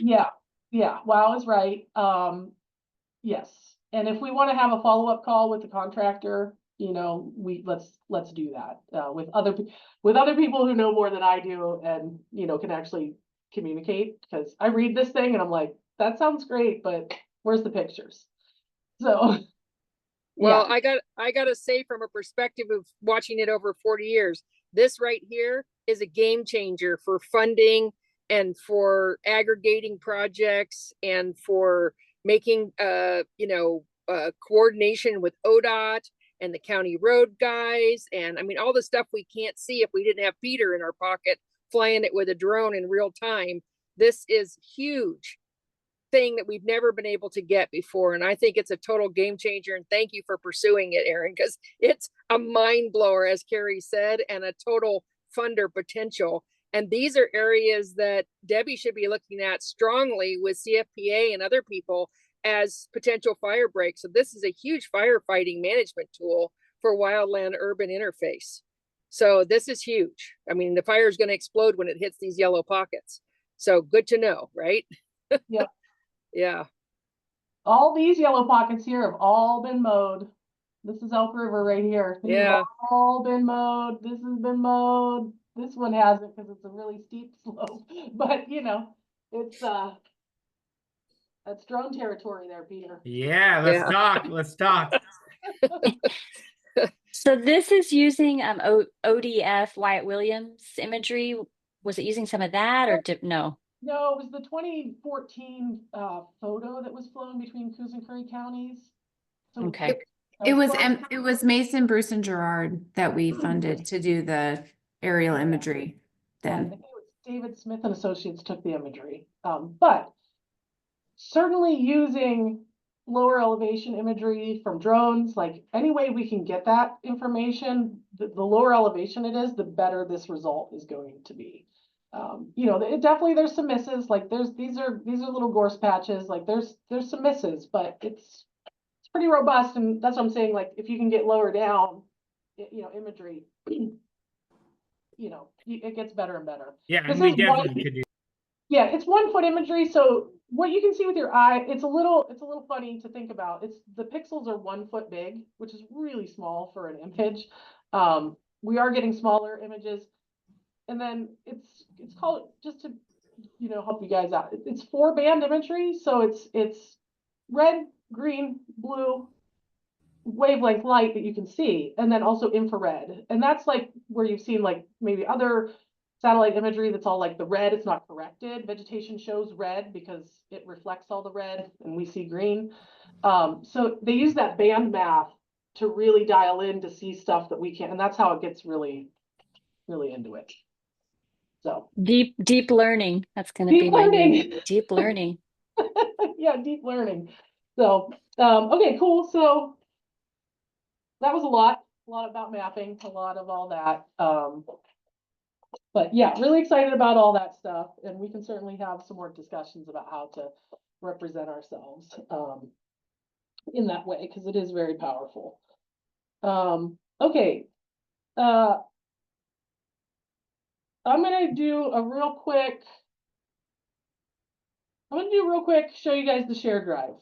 Yeah. Wow is right. Yes. And if we want to have a follow-up call with the contractor, you know, let's do that with other people who know more than I do and, you know, can actually communicate, because I read this thing and I'm like, that sounds great, but where's the pictures? So well, yeah. I gotta say, from a perspective of watching it over 40 years, this right here is a game changer for funding and for aggregating projects and for making coordination with ODOT and the county road guys. And I mean, all the stuff we can't see if we didn't have Peter in our pocket flying it with a drone in real time. This is huge thing that we've never been able to get before. And I think it's a total game changer. And thank you for pursuing it, Aaron, because it's a mind blower, as Carrie said, and a total funder potential. And these are areas that Debbie should be looking at strongly with CFPA and other people as potential fire breaks. So this is a huge firefighting management tool for wildland urban interface. So this is huge. I mean, the fire is going to explode when it hits these yellow pockets. So good to know, right? Yep. Yeah. All these yellow pockets here have all been mowed. This is Elk River right here. These have all been mowed. This has been mowed. This one hasn't because it's a really steep slope. But you know, it's that's drone territory there, Peter. Yeah, let's talk. Let's talk. So this is using ODF Wyatt Williams imagery. Was it using some of that or no? No, it was the 2014 photo that was flown between Coos and Curry counties. So okay. It was Mason, Bruce, and Gerard that we funded to do the aerial imagery. Then I think it was David Smith and Associates took the imagery, but certainly using lower elevation imagery from drones, like any way we can get that information, the lower elevation it is, the better this result is going to be. You know, definitely there's some misses, like these are little gorse patches, like there's some misses, but it's pretty robust. And that's what I'm saying, like if you can get lower down, you know, imagery, you know, it gets better and better. Yeah, and we definitely could do. Yeah, it's 1 foot imagery. So what you can see with your eye, it's a little funny to think about. It's the pixels are 1 foot big, which is really small for an image. We are getting smaller images. And then it's called, just to, you know, help you guys out. It's 4-band imagery. So it's red, green, blue, wavelength light that you can see, and then also infrared. And that's like where you've seen like maybe other satellite imagery that's all like the red, it's not corrected. Vegetation shows red because it reflects all the red and we see green. So they use that band math to really dial in to see stuff that we can't, and that's how it gets really, really into it. So deep learning. That's going to be my name. Deep learning. Yeah, deep learning. So okay, cool. So that was a lot about mapping, a lot of all that. But yeah, really excited about all that stuff, and we can certainly have some more discussions about how to represent ourselves in that way, because it is very powerful. Okay. I'm gonna do real quick, show you guys the share drive.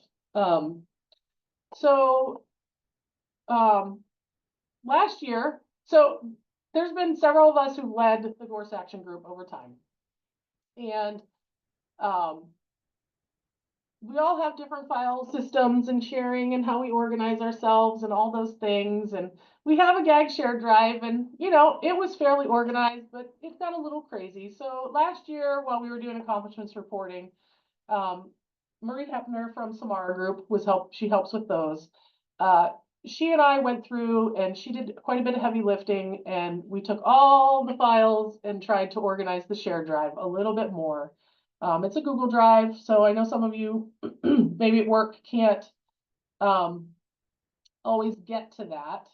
Last year, so there's been several of us who've led the Gorse Action Group over time. And we all have different file systems and sharing and how we organize ourselves and all those things. And we have a gag share drive, and you know, it was fairly organized, but it got a little crazy. So last year, while we were doing accomplishments reporting, Marie Hepner from Samara Group she helps with those. She and I went through and she did quite a bit of heavy lifting, and we took all the files and tried to organize the shared drive a little bit more. It's a Google Drive, so I know some of you maybe at work can't always get to that.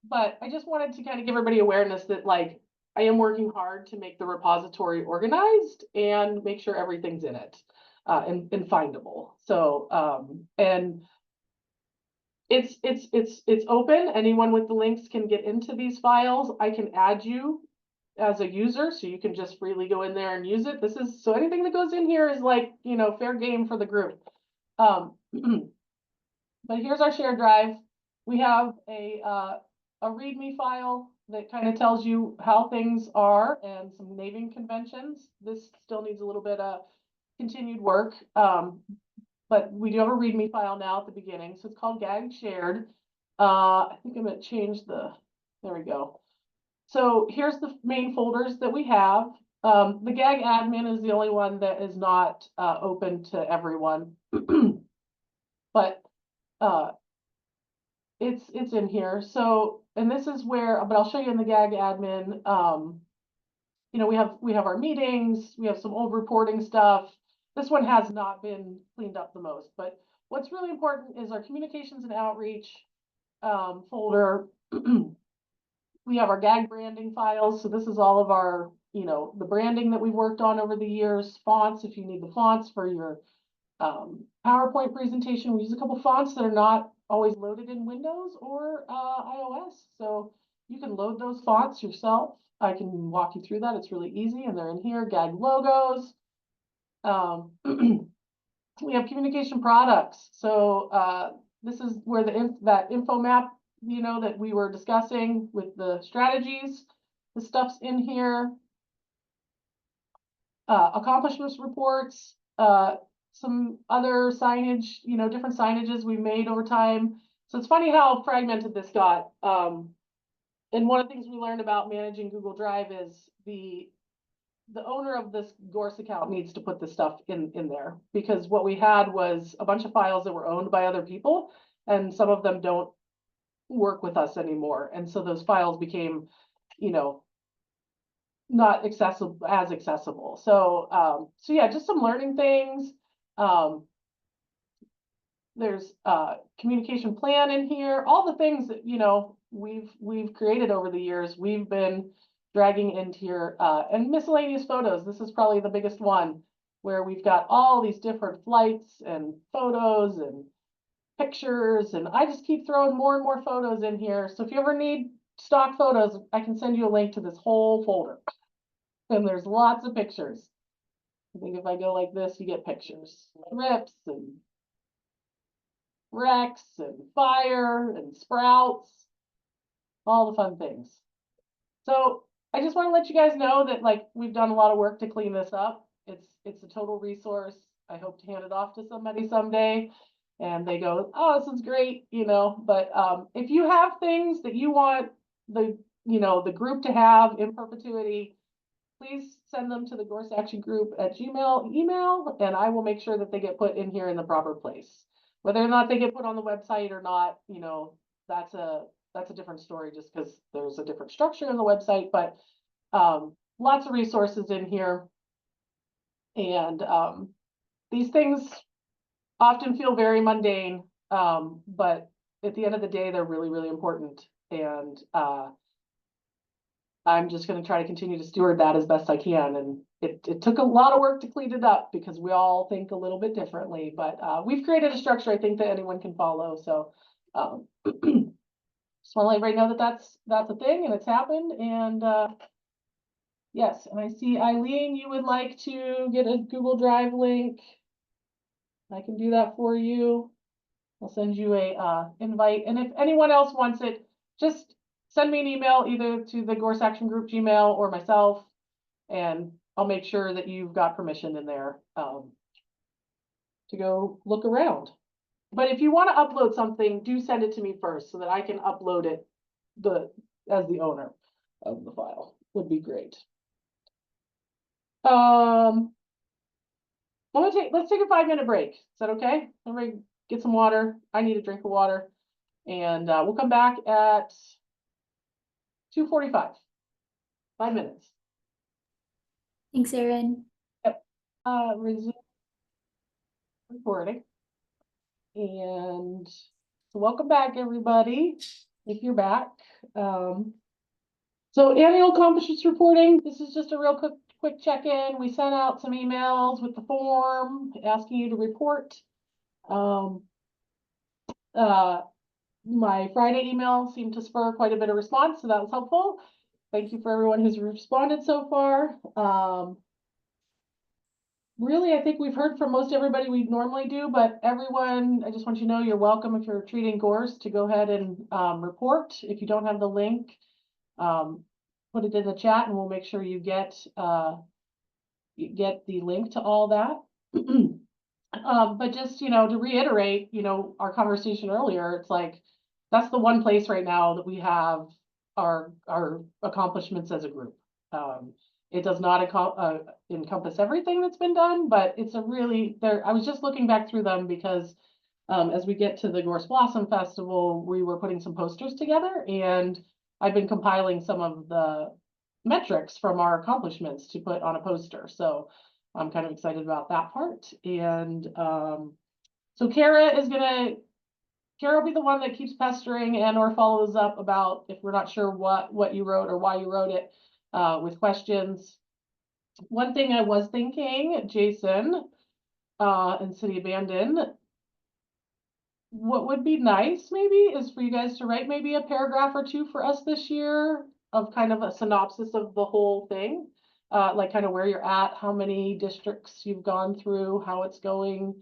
But I just wanted to kind of give everybody awareness that like I am working hard to make the repository organized and make sure everything's in it and findable. So and it's open. Anyone with the links can get into these files. I can add you as a user, so you can just freely go in there and use it. This is so anything that goes in here is like, you know, fair game for the group. But here's our shared drive. We have a README file that kind of tells you how things are and some naming conventions. This still needs a little bit of continued work. But we do have a README file now at the beginning. So it's called GAG Shared. I think I'm going to change there we go. So here's the main folders that we have. The GAG admin is the only one that is not open to everyone. But it's in here. So, and this is where, but I'll show you in the GAG admin. You know, we have our meetings, we have some old reporting stuff. This one has not been cleaned up the most, but what's really important is our communications and outreach folder. We have our GAG branding files. So this is all of our, you know, the branding that we've worked on over the years, fonts, if you need the fonts for your PowerPoint presentation. We use a couple fonts that are not always loaded in Windows or iOS. So you can load those fonts yourself. I can walk you through that. It's really easy, and they're in here. GAG logos. We have communication products. So this is where that info map, you know, that we were discussing with the strategies, the stuff's in here. Accomplishments reports, some other signage, you know, different signages we made over time. So it's funny how fragmented this got. And one of the things we learned about managing Google Drive is the owner of this Gorse account needs to put this stuff in there, because what we had was a bunch of files that were owned by other people, and some of them don't work with us anymore. And so those files became, you know, not accessible. So, so yeah, just some learning things. There's communication plan in here, all the things that, you know, we've created over the years, we've been dragging into here, and miscellaneous photos. This is probably the biggest one, where we've got all these different flights and photos and pictures, and I just keep throwing more and more photos in here. So if you ever need stock photos, I can send you a link to this whole folder. And there's lots of pictures. I think if I go like this, you get pictures, rips and wrecks and fire and sprouts, all the fun things. So I just want to let you guys know that like we've done a lot of work to clean this up. It's a total resource. I hope to hand it off to somebody someday and they go, oh, this is great, you know. But if you have things that you want the group to have in perpetuity, please send them to the Gorse Action Group at Gmail email, and I will make sure that they get put in here in the proper place. Whether or not they get put on the website or not, you know, that's a different story, just because there's a different structure in the website. But lots of resources in here, and these things often feel very mundane, but at the end of the day, they're really, really important. And I'm just going to try to continue to steward that as best I can. And it took a lot of work to clean it up, because we all think a little bit differently, but we've created a structure I think that anyone can follow. So just want to let everybody know that that's a thing and it's happened. And yes, and I see Eileen, you would like to get a Google Drive link. I can do that for you. I'll send you a invite. And if anyone else wants it, just send me an email either to the Gorse Action Group Gmail or myself, and I'll make sure that you've got permission in there. to go look around. But if you want to upload something, do send it to me first so that I can upload it as the owner of the file. Would be great. Let's take a 5-minute break. Is that okay? Everybody get some water. I need a drink of water. And we'll come back at 2:45. 5 minutes. Thanks, Erin. Yep. Resume recording. And so welcome back, everybody, if you're back. So annual accomplishments reporting. This is just a real quick check-in. We sent out some emails with the form asking you to report. My Friday email seemed to spur quite a bit of response, so that was helpful. Thank you for everyone who's responded so far. Really, I think we've heard from most everybody we normally do, but everyone, I just want you to know you're welcome if you're treating Gorse to go ahead and report. If you don't have the link, put it in the chat and we'll make sure you get the link to all that. But just, to reiterate, our conversation earlier, it's like, that's the one place right now that we have our accomplishments as a group. It does not encompass everything that's been done, but it's a really, I was just looking back through them because as we get to the Gorse Blossom Festival, we were putting some posters together and I've been compiling some of the metrics from our accomplishments to put on a poster. So I'm kind of excited about that part. And so Kara will be the one that keeps pestering and or follows up about if we're not sure what you wrote or why you wrote it with questions. One thing I was thinking, Jason, and City Abandoned, what would be nice maybe is for you guys to write maybe a paragraph or two for us this year of kind of a synopsis of the whole thing. Like kind of where you're at, how many districts you've gone through, how it's going.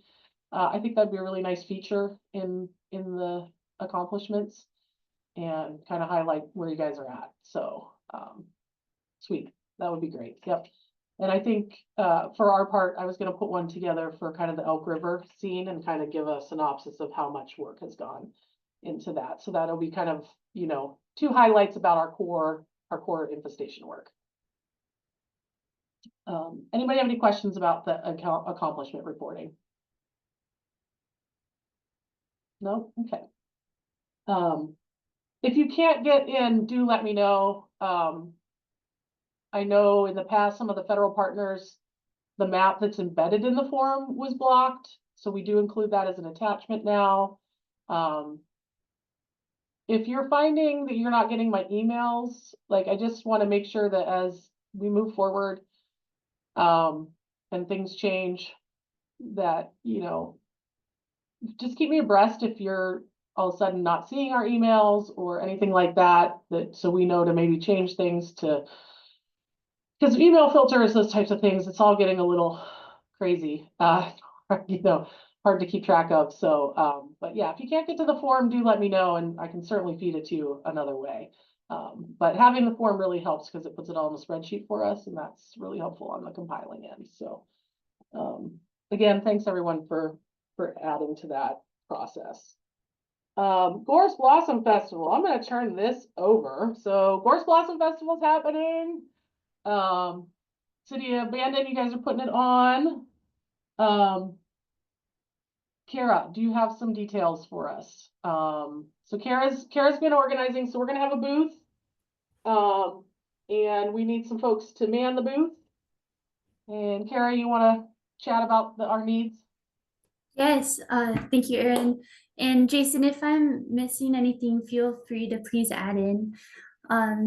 I think that'd be a really nice feature in the accomplishments and kind of highlight where you guys are at. So sweet, that would be great. Yep. And I think for our part, I was going to put one together for kind of the Elk River scene and kind of give a synopsis of how much work has gone into that. So that'll be kind of, 2 highlights about our core infestation work. Anybody have any questions about the accomplishment reporting? No? Okay. If you can't get in, do let me know. I know in the past, some of the federal partners, the map that's embedded in the form was blocked. So we do include that as an attachment now. If you're finding that you're not getting my emails, like I just want to make sure that as we move forward, and things change, that, just keep me abreast if you're all of a sudden not seeing our emails or anything like that, so we know to maybe change things because email filters, those types of things, it's all getting a little crazy, hard to keep track of. So, but yeah, if you can't get to the form, do let me know and I can certainly feed it to you another way. But having the form really helps because it puts it all in the spreadsheet for us, and that's really helpful on the compiling end. So again, thanks everyone for adding to that process. Gorse Blossom Festival. I'm going to turn this over. So Gorse Blossom Festival is happening. City Abandoned, you guys are putting it on. Kara, do you have some details for us? So Kara's been organizing, so we're going to have a booth. And we need some folks to man the booth. And Kara, you want to chat about our needs? Yes, thank you, Erin. And Jason, if I'm missing anything, feel free to please add in.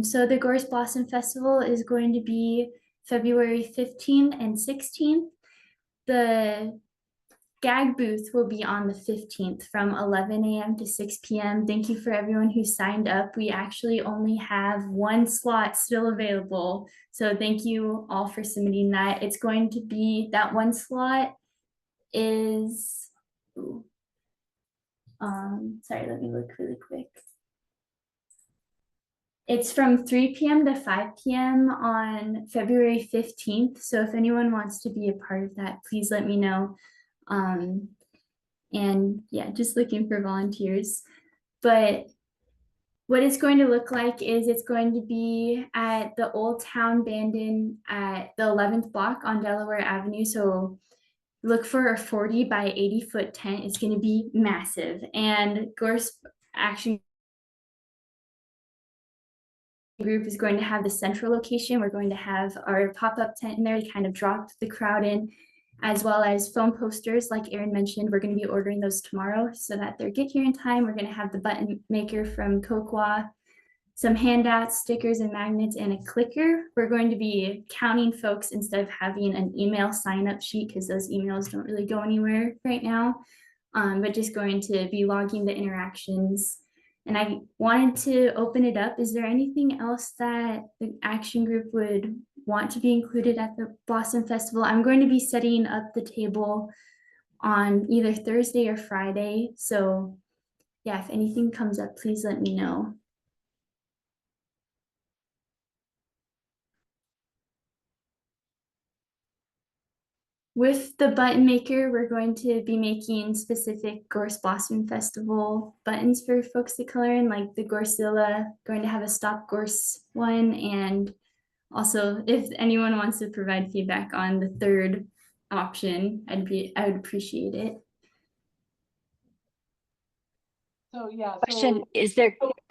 So the Gorse Blossom Festival is going to be February 15th and 16th. The gag booth will be on the 15th from 11 a.m. to 6 p.m. Thank you for everyone who signed up. We actually only have 1 slot still available. So thank you all for submitting that. It's going to be, that 1 slot is, sorry, let me look really quick. It's from 3 p.m. to 5 p.m. on February 15th. So if anyone wants to be a part of that, please let me know. And yeah, just looking for volunteers. But what it's going to look like is it's going to be at the Old Town Bandon at the 11th block on Delaware Avenue. So look for a 40 by 80-foot tent. It's going to be massive. And Gorse Action Group is going to have the central location. We're going to have our pop-up tent in there to kind of drop the crowd in, as well as foam posters, like Erin mentioned. We're going to be ordering those tomorrow so that they'll get here in time. We're going to have the button maker from Cocoa, some handouts, stickers and magnets, and a clicker. We're going to be counting folks instead of having an email sign-up sheet, because those emails don't really go anywhere right now, but just going to be logging the interactions. And I wanted to open it up. Is there anything else that the action group would want to be included at the Blossom Festival? I'm going to be setting up the table on either Thursday or Friday. So yeah, if anything comes up, please let me know. With the button maker, we're going to be making specific Gorse Blossom Festival buttons for folks to color in, like the Gorsilla, going to have a Stop Gorse one. And also, if anyone wants to provide feedback on the third option, I would appreciate it. So yeah, Question,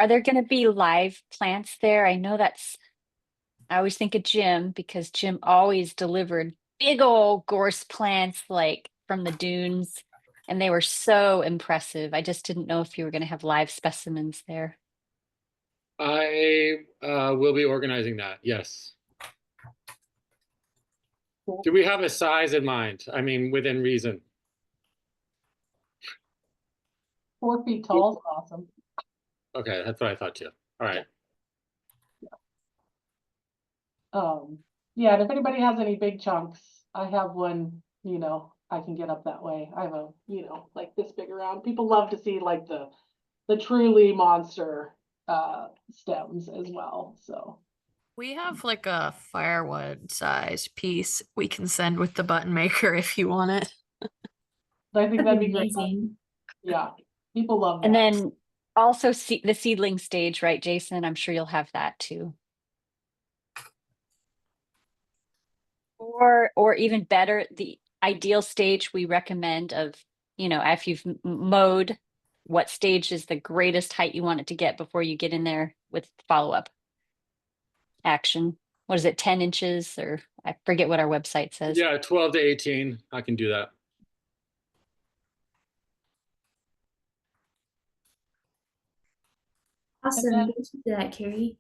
are there going to be live plants there? I know I always think of Jim, because Jim always delivered big old gorse plants like from the dunes, and they were so impressive. I just didn't know if you were going to have live specimens there. I will be organizing that, yes. Do we have a size in mind? I mean, within reason. 4 feet tall is awesome. Okay, that's what I thought too. All right. Yeah, and if anybody has any big chunks, I have one, you know, I can get up that way. I have a, you know, like this big around. People love to see like the truly monster stems as well. So we have like a firewood size piece we can send with the button maker if you want it. I think that'd be amazing. Yeah, people love that. And then also the seedling stage, right, Jason? I'm sure you'll have that too. Or even better, the ideal stage we recommend of, you know, after you've mowed, what stage is the greatest height you want it to get before you get in there with follow-up action? What is it, 10 inches? Or I forget what our website says. Yeah, 12 to 18. I can do that. Awesome. Thank you for that, Carrie.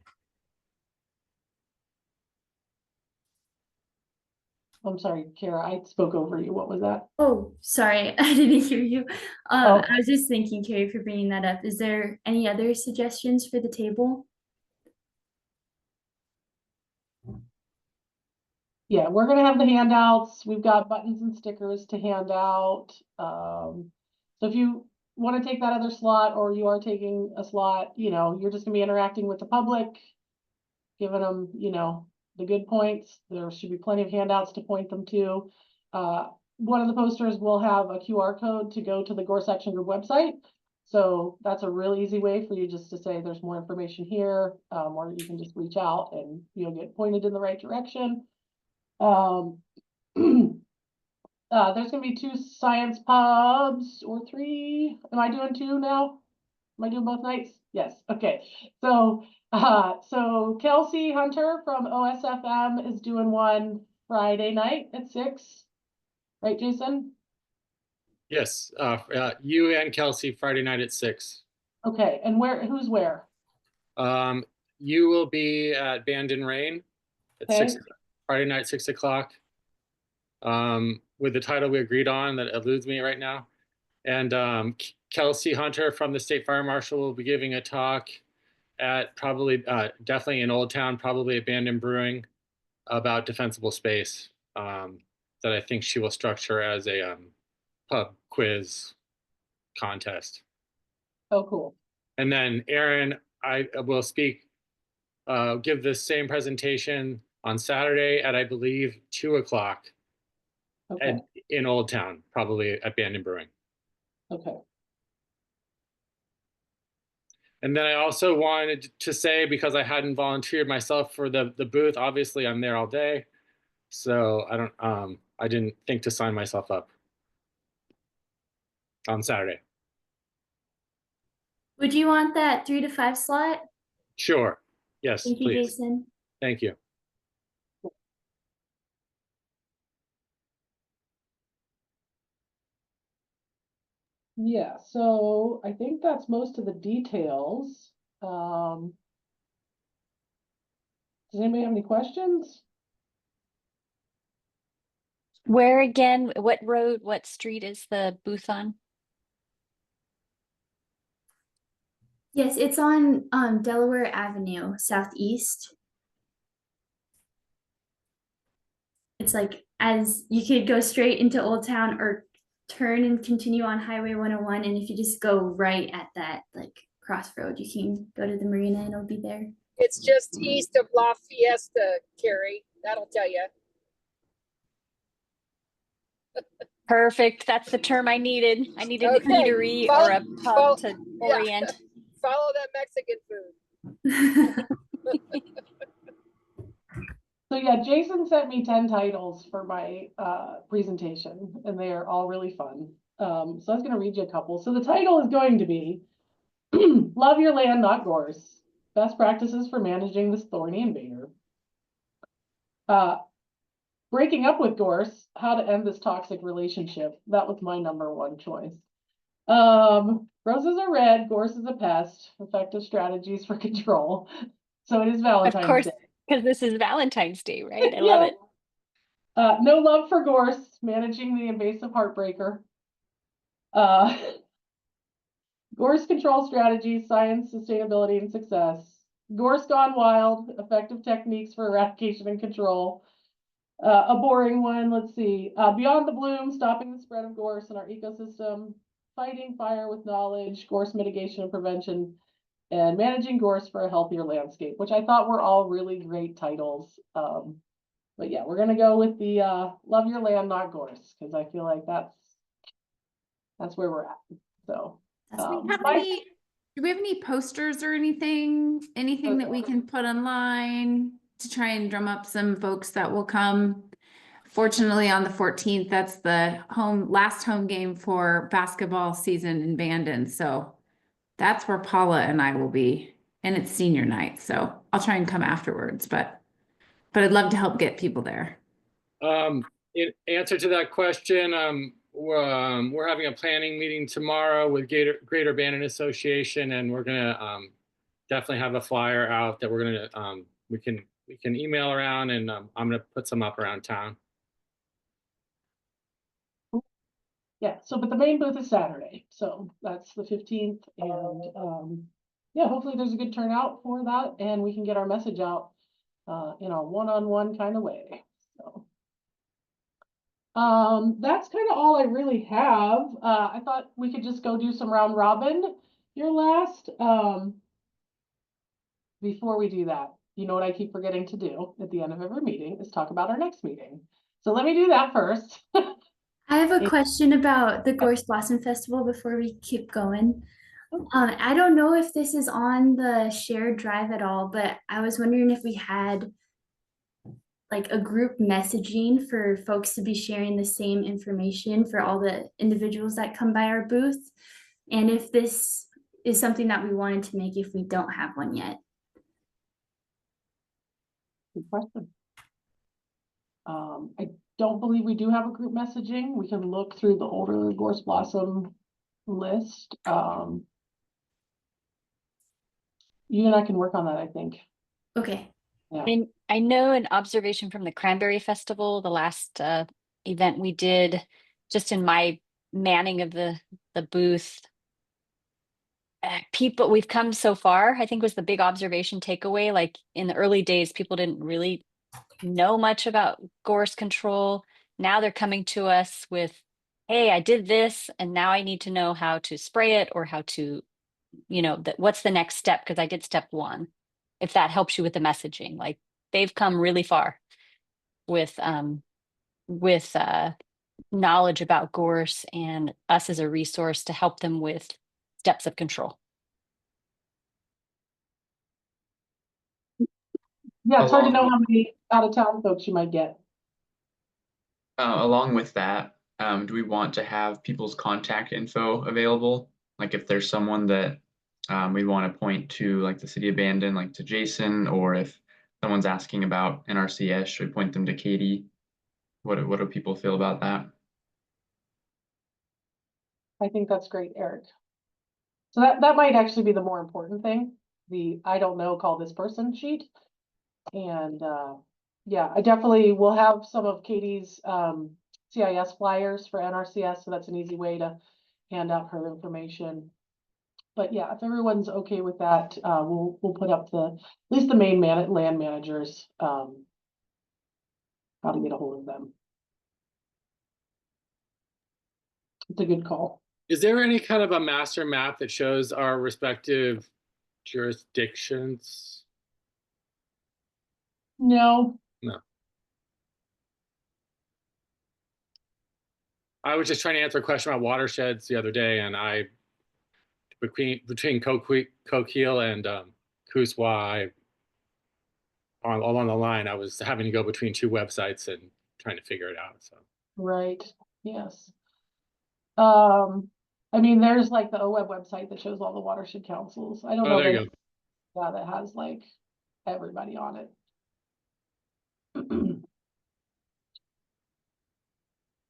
I'm sorry, Kara, I spoke over you. What was that? Oh, sorry, I didn't hear you. I was just thanking Carrie for bringing that up. Is there any other suggestions for the table? Yeah, we're gonna have the handouts. We've got buttons and stickers to hand out. So if you want to take that other slot, or you are taking a slot, you know, you're just gonna be interacting with the public, giving them, you know, the good points. There should be plenty of handouts to point them to. One of the posters will have a QR code to go to the Gorse Action Group website. So that's a real easy way for you just to say there's more information here, or you can just reach out and you'll get pointed in the right direction. There's gonna be 2 science pubs, or 3. Am I doing 2 now? Am I doing both nights? Yes. Okay. So Kelsey Hunter from OSFM is doing one Friday night at 6. Right, Jason? Yes. You and Kelsey Friday night at 6. Okay. And who's where? You will be at Bandon Rain at 6 Friday night, 6 o'clock. With the title we agreed on that eludes me right now. And Kelsey Hunter from the State Fire Marshal will be giving a talk at probably, definitely in Old Town, probably at Bandon Brewing, about defensible space, that I think she will structure as a pub quiz contest. Oh, cool. And then Erin, I will give the same presentation on Saturday at, I believe, 2 o'clock. Okay, in Old Town, probably at Bandon Brewing. okay. And then I also wanted to say, because I hadn't volunteered myself for the booth, obviously I'm there all day. So I didn't think to sign myself up on Saturday. Would you want that 3 to 5 slot? Sure. Yes, Thank you, please. Jason. Thank you. Yeah, so I think that's most of the details. Does anybody have any questions? Where again, what road, what street is the booth on? Yes, it's on Delaware Avenue, southeast. It's like as you could go straight into Old Town or turn and continue on Highway 101. And if you just go right at that like crossroad, you can go to the marina and it'll be there. It's just east of La Fiesta, Carrie. That'll tell you. Perfect. That's the term I needed. I needed an Okay. eatery or a pub to orient. Follow that Mexican food. So yeah, Jason sent me 10 titles for my presentation, and they are all really fun. So I was going to read you a couple. So the title is going to be Love Your Land, Not Gorse. Best Practices for Managing this Thorny Invader. Breaking up with Gorse, How to End This Toxic Relationship. That was my #1 choice. Roses are red, Gorse is a pest. Effective strategies for control. So it is Valentine's Of course, Day. because this is Valentine's Day, right? I Yeah. love it. No Love for Gorse, Managing the Invasive Heartbreaker. Gorse Control Strategies, Science, Sustainability, and Success. Gorse Gone Wild, Effective Techniques for Eradication and Control. A boring one, let's see. Beyond the Bloom, Stopping the Spread of Gorse in Our Ecosystem. Fighting Fire with Knowledge, Gorse Mitigation and Prevention, and Managing Gorse for a Healthier Landscape, which I thought were all really great titles. But yeah, we're gonna go with the Love Your Land, Not Gorse, because I feel like that's where we're at. So Do we have any posters or anything that we can put online to try and drum up some folks that will come? Fortunately, on the 14th, that's the last home game for basketball season in Bandon. So that's where Paula and I will be, and it's senior night. So I'll try and come afterwards, but I'd love to help get people there. In answer to that question, we're having a planning meeting tomorrow with Greater Bandon Association, and we're gonna definitely have a flyer out that we're gonna we can email around, and I'm gonna put some up around town. yeah, so but the main booth is Saturday, so that's the 15th, and yeah, hopefully there's a good turnout for that, and we can get our message out in a one-on-one kind of way. So that's kind of all I really have. I thought we could just go do some round robin here last. Before we do that, you know what I keep forgetting to do at the end of every meeting is talk about our next meeting. So let me do that first. I have a question about the Gorse Blossom Festival before we keep going. I don't know if this is on the shared drive at all, but I was wondering if we had like a group messaging for folks to be sharing the same information for all the individuals that come by our booth. And if this is something that we wanted to make if we don't have one yet. Good question. I don't believe we do have a group messaging. We can look through the older Gorse Blossom list. You and I can work on that, I think. Okay. Yeah. I know an observation from the Cranberry Festival, the last event we did, just in my manning of the booth. People, we've come so far, I think was the big observation takeaway. Like in the early days, people didn't really know much about gorse control. Now they're coming to us with, hey, I did this, and now I need to know how to spray it or how to, what's the next step? Because I did step 1. If that helps you with the messaging, like they've come really far with knowledge about gorse and us as a resource to help them with steps of control. Yeah, it's hard to know how many out of town folks you might get. Along with that, do we want to have people's contact info available? Like if there's someone that we want to point to, like the city of Bandon, like to Jason, or if someone's asking about NRCS, should we point them to Katie? What do people feel about that? I think that's great, Eric. So that might actually be the more important thing. The I don't know, call this person sheet. And yeah, I definitely will have some of Katie's CIS flyers for NRCS, so that's an easy way to hand out her information. But yeah, if everyone's okay with that, we'll put up at least the main land managers, how to get a hold of them. It's a good call. Is there any kind of a master map that shows our respective jurisdictions? No. No. I was just trying to answer a question about watersheds the other day, and between Coquille and Kuswa, along the line, I was having to go between two websites and trying to figure it out. So Right. Yes. I mean, there's like the OWEB website that shows all the watershed councils. I don't know there you go. that has like everybody on it.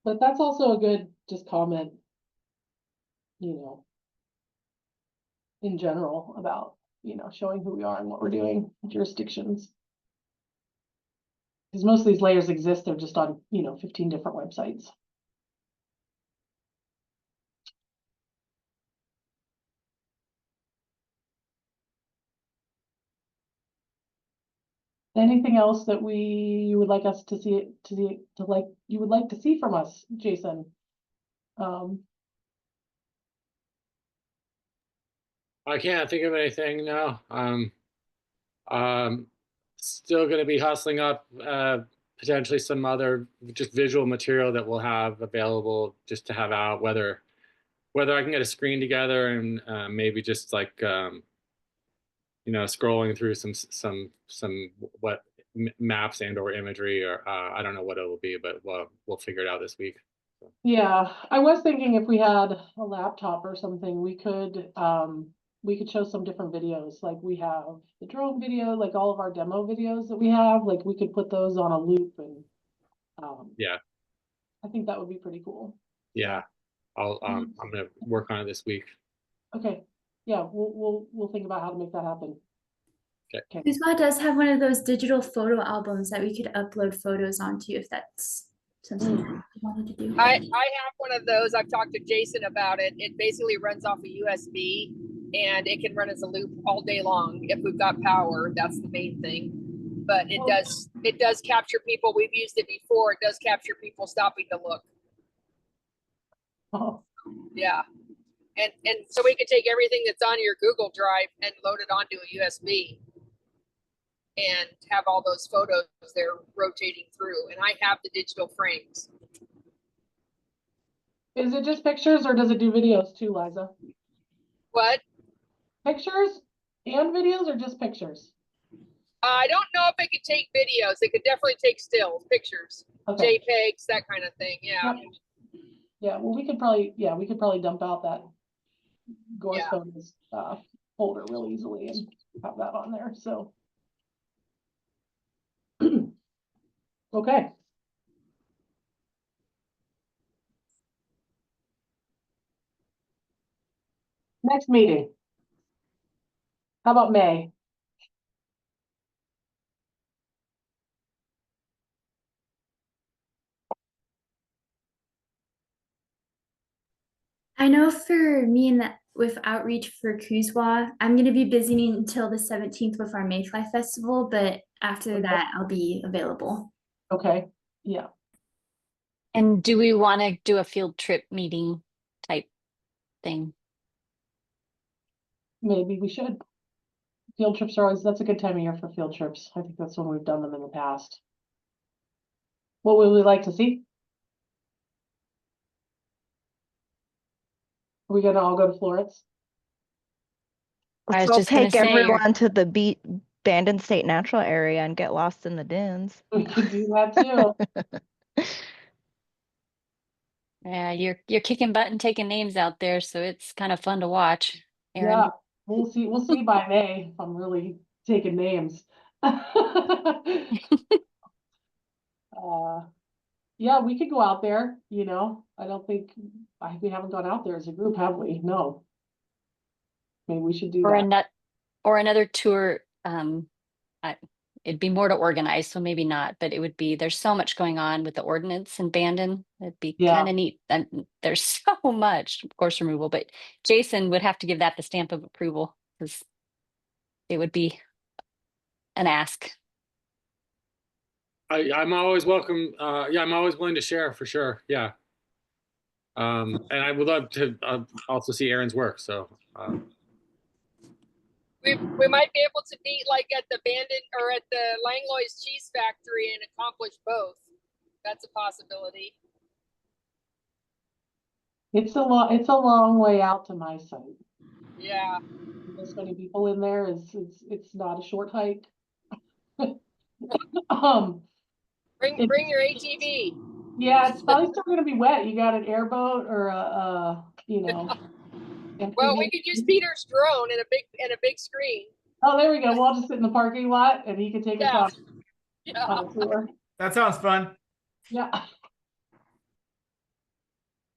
But that's also a good just comment, you know, in general about, you know, showing who we are and what we're doing, jurisdictions. Because most of these layers exist, they're just on, you know, 15 different websites. Anything else that you would like us to see you would like to see from us, Jason? I can't think of anything now. Still going to be hustling up potentially some other just visual material that we'll have available just to have out, whether I can get a screen together and maybe just like you know, scrolling through some maps and or imagery, or I don't know what it will be, but we'll figure it out this week. So. Yeah, I was thinking if we had a laptop or something, we could show some different videos. Like we have the drone video, like all of our demo videos that we have, like we could put those on a loop and yeah, I think that would be pretty cool. Yeah, I'm gonna work on it this week. Okay. Yeah, we'll think about how to make that happen. Okay. Kuswa does have one of those digital photo albums that we could upload photos onto if that's something you wanted to do. I have one of those. I've talked to Jason about it. It basically runs off a USB and it can run as a loop all day long if we've got power. That's the main thing. But it does capture people. We've used it before. It does capture people stopping to look. Oh. Yeah. And so we could take everything that's on your Google Drive and load it onto a USB and have all those photos there rotating through. And I have the digital frames. Is it just pictures or does it do videos too, Liza? What? Pictures and videos or just pictures? I don't know if it could take videos. It could definitely take stills, pictures, okay. JPEGs, that kind of thing. Yeah. Yep. Yeah, well, we could probably dump out that Gorse photos folder real easily and have that on there. So, okay. Next meeting. How about May? I know for me and that with outreach for Kuswa, I'm gonna be busy until the 17th with our Mayfly Festival, but after that I'll be available. Okay. Yeah. And do we want to do a field trip meeting type thing? Maybe we should. Field trips are that's a good time of year for field trips. I think that's when we've done them in the past. What would we like to see? we gonna all go to Florence? I was So I'll just gonna take say, everyone to the abandoned state natural area and get lost in the dunes. We could do that too. Yeah, you're kicking butt and taking names out there, so it's kind of fun to watch, Aaron. Yeah, we'll see by May if I'm really taking names. Yeah, we could go out there, you know. I don't think we haven't gone out there as a group, have we? No. Maybe we should do Or that. another tour. It'd be more to organize, so maybe not, but it would be, there's so much going on with the ordinance and Bandon. It'd be kind of neat. And there's so much course removal, but Jason would have to give that the stamp of approval because it would be an ask. I'm always welcome. Yeah, I'm always willing to share for sure. Yeah. And I would love to also see Aaron's work. So we might be able to meet like at the Bandon or at the Langlois Cheese Factory and accomplish both. That's a possibility. It's a long way out to my site. Yeah. There's many people in there. It's not a short hike. Bring your ATV. Yeah, it's probably still gonna be wet. You got an airboat or a you know. Well, we could use Peter's drone and a big screen. Oh, there we go. We'll just sit in the parking lot and he can take us on a tour. That sounds fun. Yeah.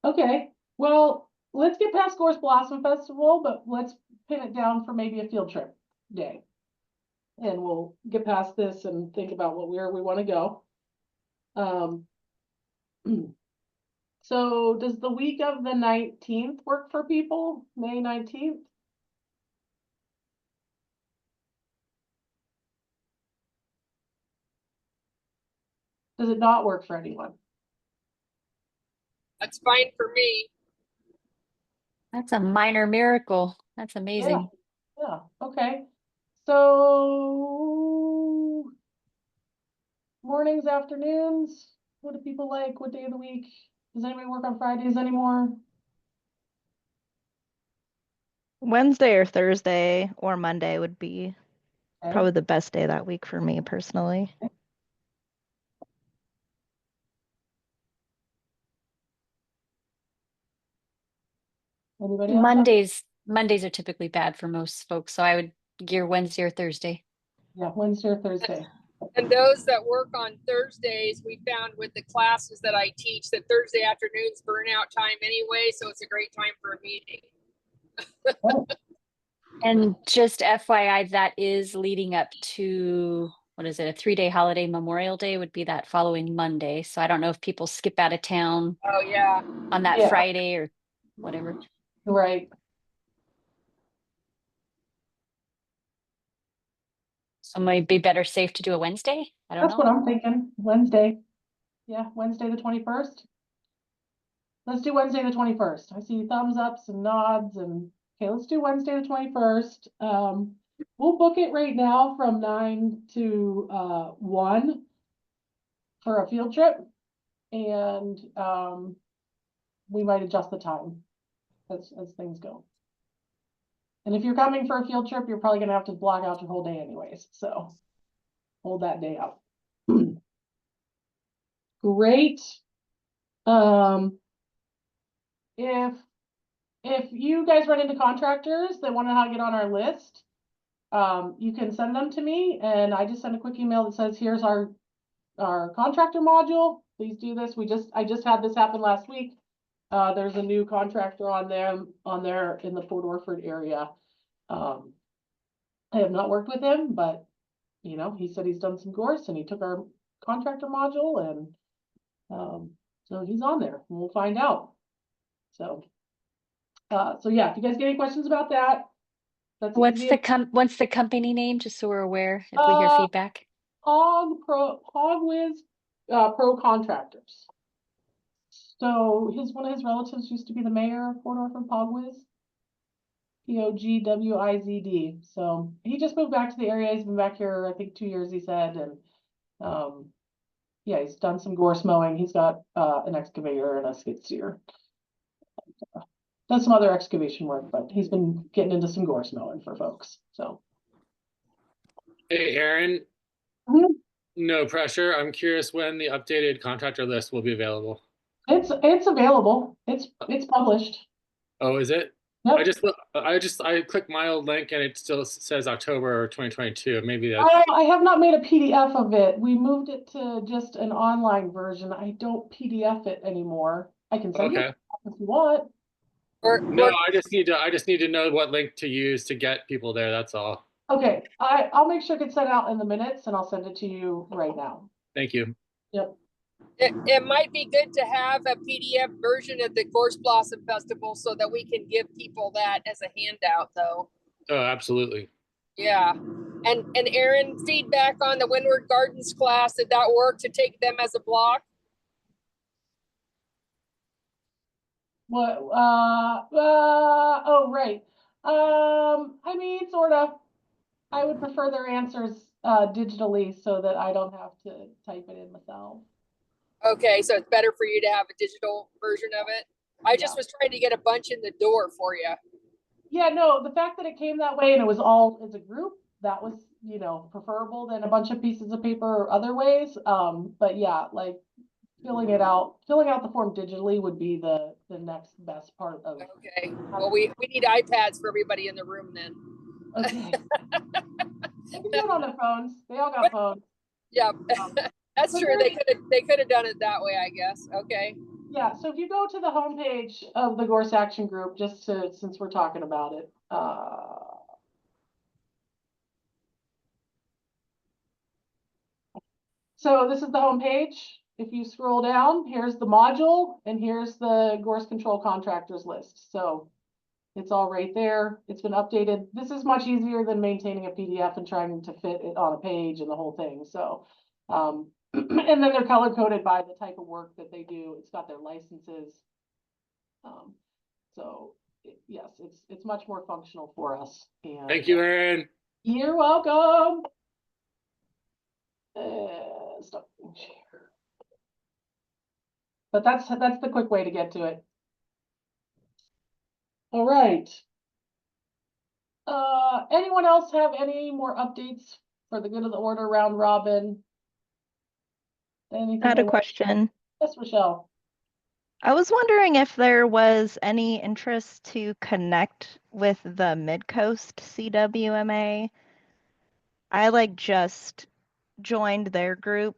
Okay. Well, let's get past Gorse Blossom Festival, but let's pin it down for maybe a field trip day. And we'll get past this and think about where we want to go. So does the week of the 19th work for people? May 19th? Does it not work for anyone? That's fine for me. That's a minor miracle. That's amazing. Yeah. Okay. So mornings, afternoons, what do people like? What day of the week? Does anybody work on Fridays anymore? Wednesday or Thursday or Monday would be probably the best day that week for me personally. Anybody else? Mondays are typically bad for most folks, so I would gear Wednesday or Thursday. Yeah, Wednesday or Thursday. And those that work on Thursdays, we found with the classes that I teach that Thursday afternoons burnout time anyway, so it's a great time for a meeting. And just FYI, that is leading up to, what is it, a 3-day holiday. Memorial Day would be that following Monday. So I don't know if people skip out of town on that Friday or whatever. Right. So it might be better safe to do a Wednesday. I don't know. That's what I'm thinking. Wednesday. Yeah, Wednesday the 21st. Let's do Wednesday the 21st. I see thumbs ups and nods and okay, let's do Wednesday the 21st. We'll book it right now from 9 to 1 for a field trip. And we might adjust the time as things go. And if you're coming for a field trip, you're probably gonna have to block out your whole day anyways. So hold that day out. Great. If you guys run into contractors that want to get on our list, you can send them to me and I just send a quick email that says, here's our contractor module. Please do this. I just had this happen last week. There's a new contractor on there in the Port Orford area. I have not worked with him, but you know, he said he's done some Gorse and he took our contractor module and so he's on there and we'll find out. So yeah, if you guys get any questions about that, that's what's the company name, just so we're aware if we hear feedback? Hogwiz Pro Contractors. So one of his relatives used to be the mayor of Port Orford, Pogwiz. Pogwizd. So he just moved back to the area. He's been back here, I think 2 years, he said, and yeah, he's done some gorse mowing. He's got an excavator and a skid steer. does some other excavation work, but he's been getting into some gorse mowing for folks, so. Hey, Aaron, Mhm. no pressure. I'm curious when the updated contractor list will be available. It's available. It's published. Oh, is it? Yep. I clicked my old link and it still says October 2022. Maybe that's I have not made a PDF of it. We moved it to just an online version. I don't PDF it anymore. I can send you okay. if you want. No, I just need to know what link to use to get people there. That's all. Okay, I'll make sure it gets sent out in the minutes and I'll send it to you right now. Thank you. Yep. It might be good to have a PDF version of the Gorse Blossom Festival so that we can give people that as a handout, though. Oh, absolutely. Yeah. And Aaron, feedback on the Windward Gardens class, did that work to take them as a block? What, oh, right. I mean, sort of. I would prefer their answers digitally so that I don't have to type it in myself. Okay, so it's better for you to have a digital version of it. I just was trying to get a bunch in the door for you. Yeah, no, the fact that it came that way and it was all as a group, that was, you know, preferable than a bunch of pieces of paper or other ways. But yeah, like filling out the form digitally would be the next best part of. Okay, well, we need iPads for everybody in the room then. Okay. They can do it on their phones. They all got phones. Yeah, that's true. They could have done it that way, I guess. Okay. Yeah, so if you go to the homepage of the Gorse Action Group, since we're talking about it, so this is the homepage. If you scroll down, here's the module, and here's the Gorse Control Contractors list. So it's all right there. It's been updated. This is much easier than maintaining a PDF and trying to fit it on a page and the whole thing. So, and then they're color coded by the type of work that they do. It's got their licenses. So yes, it's much more functional for us. And thank you, Aaron. You're welcome. Stop share. But that's the quick way to get to it. All right. Anyone else have any more updates for the good of the order round robin? Anything I had a question. Yes, Michelle. I was wondering if there was any interest to connect with the Mid-Coast CWMA. I just joined their group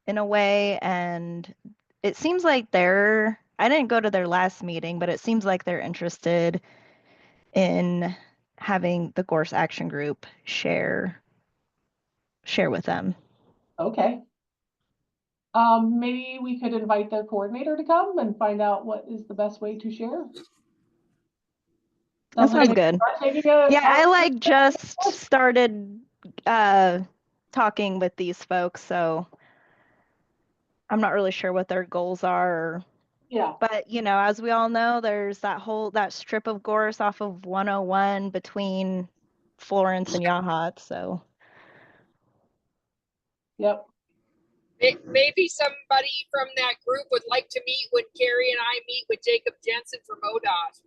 in a way, and it seems like I didn't go to their last meeting, but it seems like they're interested in having the Gorse Action Group share with them. Okay. Maybe we could invite their coordinator to come and find out what is the best way to share. That sounds good. Yeah, I just started talking with these folks, so I'm not really sure what their goals are. Yeah. But as we all know, there's that strip of gorse off of 101 between Florence and Yahat, so. Yep. Maybe somebody from that group would like to meet when Carrie and I meet with Jacob Jensen from ODOT,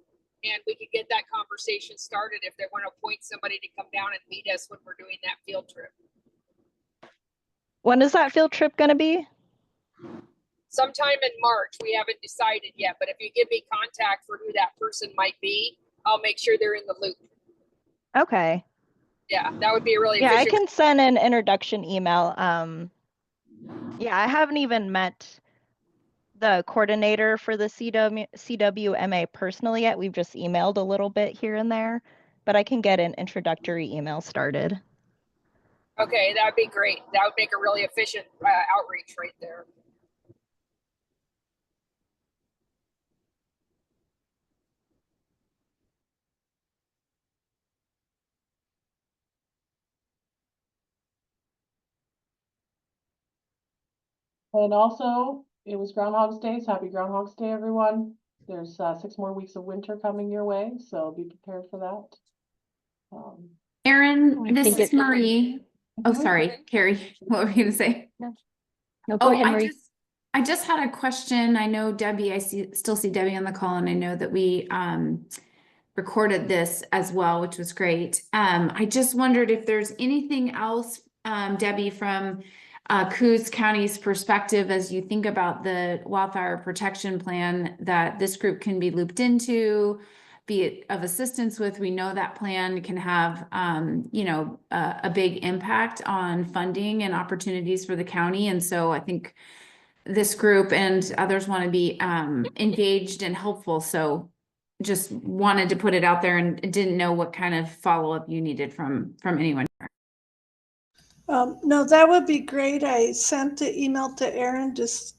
and we could get that conversation started if they want to appoint somebody to come down and meet us when we're doing that field trip. When is that field trip going to be? Sometime in March. We haven't decided yet, but if you give me contact for who that person might be, I'll make sure they're in the loop. Okay. Yeah, that would be really efficient. efficient. I can send an introduction email. Yeah, I haven't even met the coordinator for the CWMA personally yet. We've just emailed a little bit here and there, but I can get an introductory email started. Okay, that'd be great. That would make a really efficient outreach right there. And also, it was Groundhog's Day, so happy Groundhog's Day, everyone. There's 6 more weeks of winter coming your way, so be prepared for that. Aaron, this is Marie. Oh, sorry, Carrie. What were you gonna say? No, go ahead, Marie. I just had a question. I know Debbie, still see Debbie on the call, and I know that we recorded this as well, which was great. I just wondered if there's anything else, Debbie, from Coos County's perspective as you think about the Wildfire Protection Plan that this group can be looped into, be it of assistance with. We know that plan can have, you know, a big impact on funding and opportunities for the county. And so I think this group and others want to be engaged and helpful. So just wanted to put it out there and didn't know what kind of follow-up you needed from anyone. No, that would be great. I sent the email to Aaron just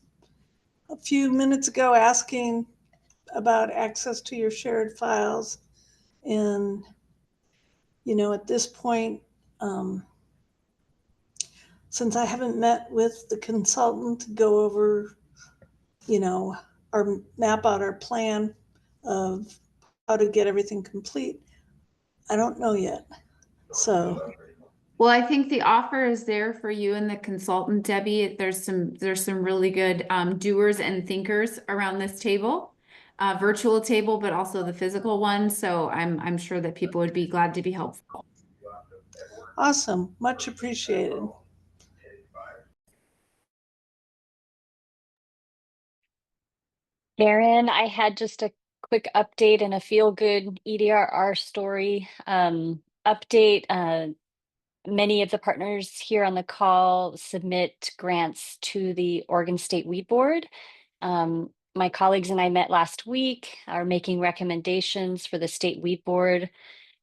a few minutes ago asking about access to your shared files. And, you know, at this point, since I haven't met with the consultant to go over, you know, or map out our plan of how to get everything complete, I don't know yet. So, well, I think the offer is there for you and the consultant, Debbie. There's some really good doers and thinkers around this table, virtual table, but also the physical one. So I'm sure that people would be glad to be helpful. Awesome, much appreciated. Aaron, I had just a quick update and a feel-good EDRR story update. Many of the partners here on the call submit grants to the Oregon State Weed Board. My colleagues and I met last week, are making recommendations for the State Weed Board.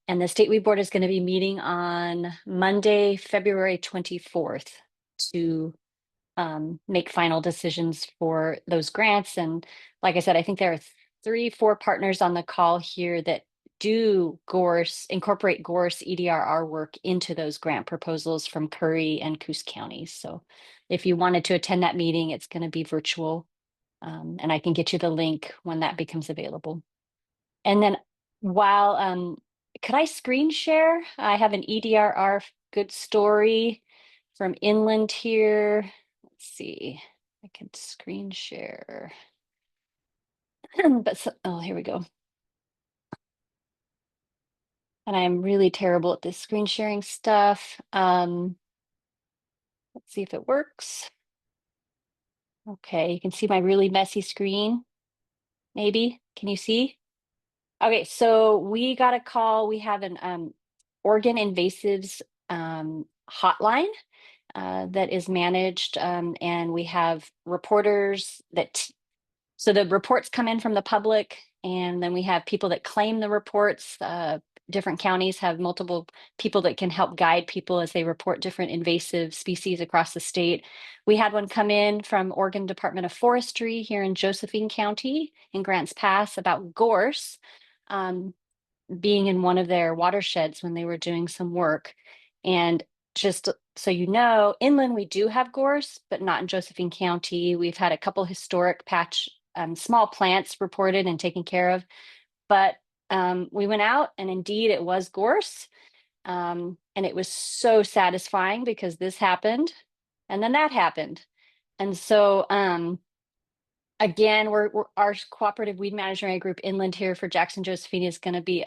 And the State Weed Board is going to be meeting on Monday, February 24th to make final decisions for those grants. And like I said, I think there are 3-4 partners on the call here that do incorporate Gorse EDRR work into those grant proposals from Curry and Coos counties. So if you wanted to attend that meeting, it's going to be virtual. And I can get you the link when that becomes available. And then while, could I screen share? I have an EDRR good story from Inland here. Let's see, I can screen share. Oh, here we go. And I'm really terrible at this screen sharing stuff. Let's see if it works. Okay, you can see my really messy screen. Maybe, can you see? Okay, so we got a call. We have an Oregon invasives hotline that is managed, and we have reporters so the reports come in from the public, and then we have people that claim the reports. Different counties have multiple people that can help guide people as they report different invasive species across the state. We had one come in from Oregon Department of Forestry here in Josephine County in Grants Pass about gorse being in one of their watersheds when they were doing some work. And just so you know, inland we do have gorse, but not in Josephine County. We've had a couple historic small plants reported and taken care of, but we went out and indeed it was gorse. And it was so satisfying because this happened and then that happened. And so again, our cooperative weed management group Inland here for Jackson Josephine is going to be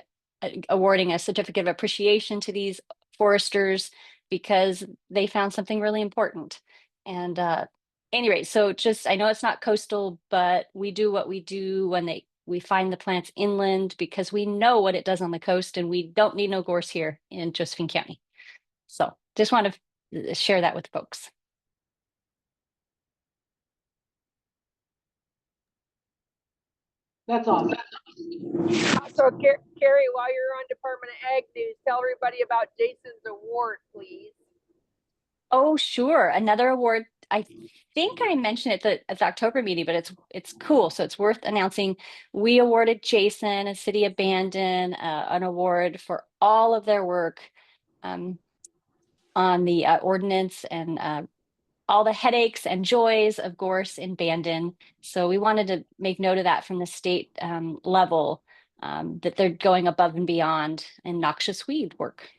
awarding a certificate of appreciation to these foresters because they found something really important. And anyway, so I know it's not coastal, but we do what we do when we find the plants inland because we know what it does on the coast, and we don't need no gorse here in Josephine County. So just want to share that with folks. That's awesome. So Carrie, while you're on Department of Ag News, tell everybody about Jason's award, please. Oh, sure. Another award. I think I mentioned it at the October meeting, but it's cool. So it's worth announcing. We awarded Jason and City of Bandon an award for all of their work on the ordinance and all the headaches and joys of gorse in Bandon. So we wanted to make note of that from the state level, that they're going above and beyond in noxious weed work.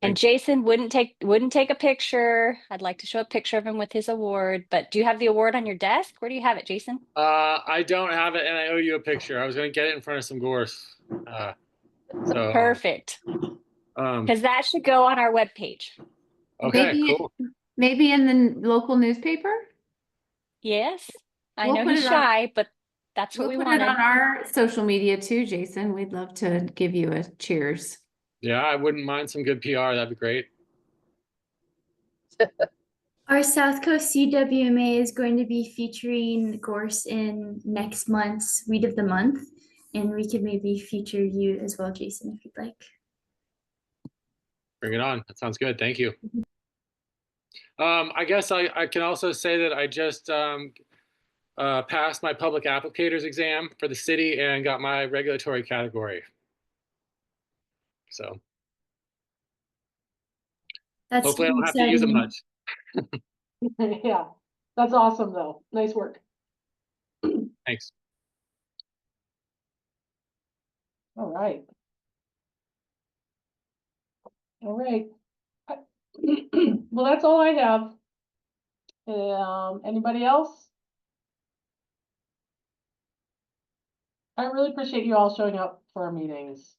And Jason wouldn't take a picture. I'd like to show a picture of him with his award, but do you have the award on your desk? Where do you have it, Jason? I don't have it, and I owe you a picture. I was gonna get it in front of some gorse. So Perfect. Because that should go on our webpage. Okay, Maybe, cool. maybe in the local newspaper? Yes. I We'll know put he's it on- shy, but that's what We'll we put it wanted. on our social media too, Jason. We'd love to give you a cheers. Yeah, I wouldn't mind some good PR. That'd be great. Our South Coast CWMA is going to be featuring Gorse in next month's Weed of the Month, and we could maybe feature you as well, Jason, if you'd like. Bring it on. That sounds good. Thank you. I guess I can also say that I just passed my public applicators exam for the city and got my regulatory category. So That's hopefully I don't have to use it much. Yeah, that's awesome though. Nice work. Thanks. All right. All right. Well, that's all I have. Anybody else? I really appreciate you all showing up for our meetings.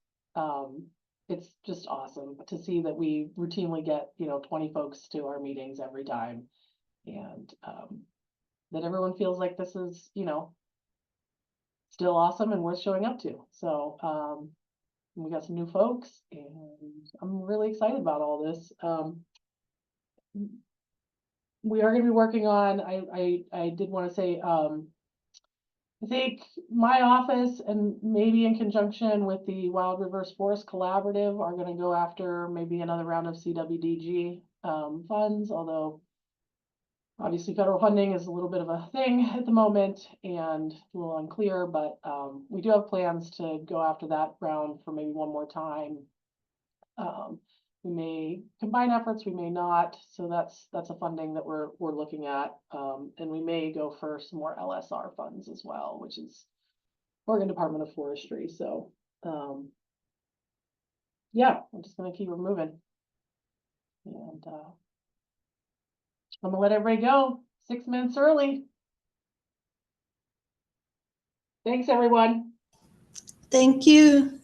It's just awesome to see that we routinely get, 20 folks to our meetings every time. And that everyone feels like this is, still awesome and worth showing up to. So we got some new folks and I'm really excited about all this. We are going to be working on, I did want to say, I think my office and maybe in conjunction with the Wild Rivers Forest Collaborative are going to go after maybe another round of CWDG funds, although obviously federal funding is a little bit of a thing at the moment and a little unclear, but we do have plans to go after that round for maybe one more time. We may combine efforts, we may not. So that's a funding that we're looking at. And we may go for some more LSR funds as well, which is Oregon Department of Forestry. So yeah, I'm just gonna keep it moving. And I'm gonna let everybody go 6 minutes early. Thanks, everyone. Thank you.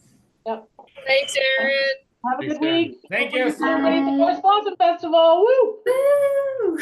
Yep. Thanks, Aaron. Have a good week. Thank you. See everybody at the Gorse Blossom Festival. Woo! Woo!